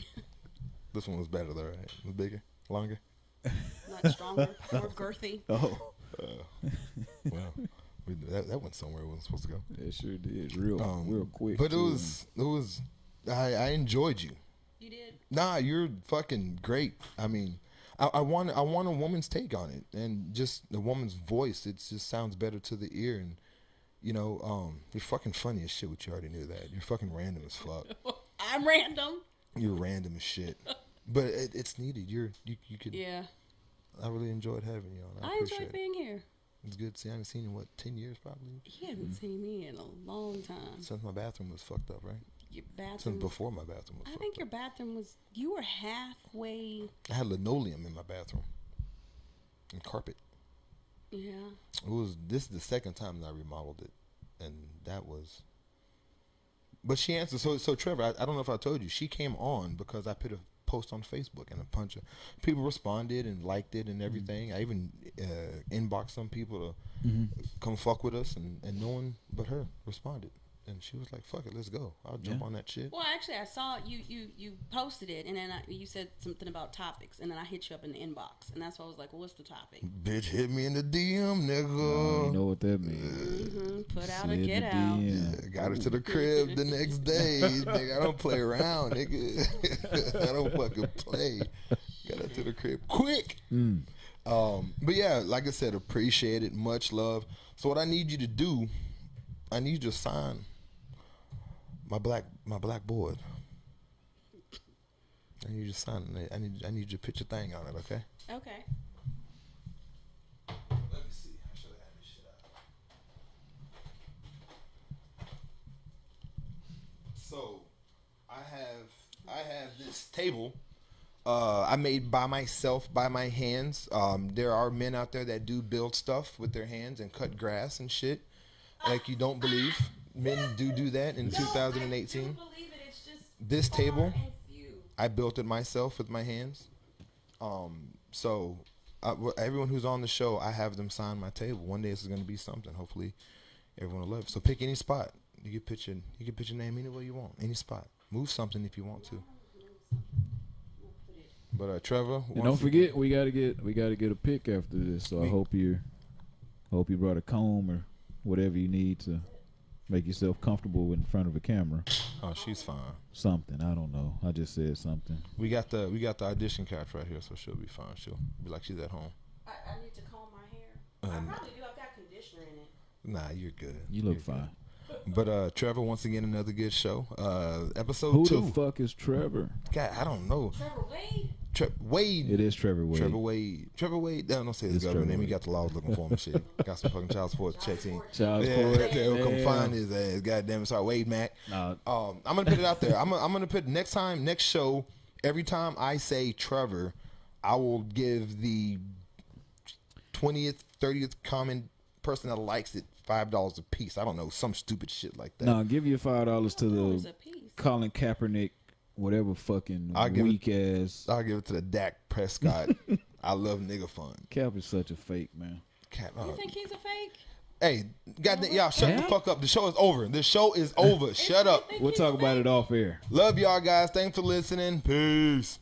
This one was better though, right? It was bigger, longer. Not stronger, more girthy. Oh, Well, that went somewhere it wasn't supposed to go. it sure did. Real quick. But too. it was. I enjoyed you. You did? Nah, you're fucking great. I mean, I want a woman's take on it, and just a woman's voice. It just sounds better to the ear, and you know, you're fucking funny as shit. Which you already knew that. You're fucking random as fuck. I'm random. You're random as shit. But it's needed. You could. Yeah. I really enjoyed having you on. I I appreciate enjoyed it. being here. It's good to see. I haven't seen you in what 10 years probably You haven't seen me in a long time. since my bathroom was fucked up, right? Your Since bathroom. before my bathroom was I fucked think up. your bathroom was. You were halfway. I had linoleum in my bathroom and carpet. Yeah. This is the second time that I remodeled it, and that was. But she answered. So Trevor, I don't know if I told you, she came on because I put a post on Facebook and a bunch of people responded and liked it and everything. I even inboxed some people to come fuck with us, and no one but her responded. And she was like, "Fuck it, let's go. I'll jump on that shit." Well, actually, I saw you posted it, and then you said something about topics, and then I hit you up in the inbox, and that's why I was like, well, what's the topic? Bitch hit me in the DM, nigga. You know what that means. Put out or Slid get the out. DM. Yeah, got her to the crib the next day. Nigga, I don't play around, nigga. I don't fucking play. Got her to the crib quick. But yeah, like I said, appreciate it. Much love. So what I need you to do, I need you to sign my black board. I need you to sign it. I need you to put your thing on it, okay? Okay. Let me see. I should have had this shit out. So I have this table I made by myself, by my hands. There are men out there that do build stuff with their hands and cut grass and shit. Like you don't believe. Men do that in 2018. I do believe it. It's just This table, far and few. I built it myself with my hands. So everyone who's on the show, I have them sign my table. One day this is going to be something. Hopefully everyone will love it. So pick any spot. You can put your name anywhere you want, any spot. Move something if you want to. But Trevor, And don't forget, we gotta get a pic after this. So I hope you brought a comb or whatever you need to make yourself comfortable in front of a camera. Oh, she's fine. Something, I don't know. I just said something. We got the audition couch right here, so she'll be fine. She'll be like she's at home. I need to comb my hair. I probably do. I've got conditioner in it. Nah, you're good. You look fine. But Trevor, once again, another good show. Episode Who 2. the fuck is Trevor? God, I don't know. Trevor Wade? Wade. It is Trevor Wade. Trevor Wade. Trevor Wade. Don't say his It's government Trevor name. He Wade. got the laws looking for him and shit. Got some fucking child support checks in. Child support. They'll come Damn. find his ass. Goddamn it. Sorry, Wade Mac. Nah. I'm gonna put it out there. I'm gonna put next show. Every time I say Trevor, I will give the 20th, 30th comment person that likes it $5 a piece. I don't know, some stupid shit like that. Nah, give your $5 to $5 the a piece. Colin Kaepernick, whatever fucking I'll give weak ass. I'll give it to the Dak Prescott. I love nigga fun. Cap is such a fake, man. Cap, You think he's a fake? hey, goddamn, y'all shut the Cap? fuck up. The show is over. The show is over. Shut up. We'll talk about it off air. Love y'all guys. Thanks for listening. Peace.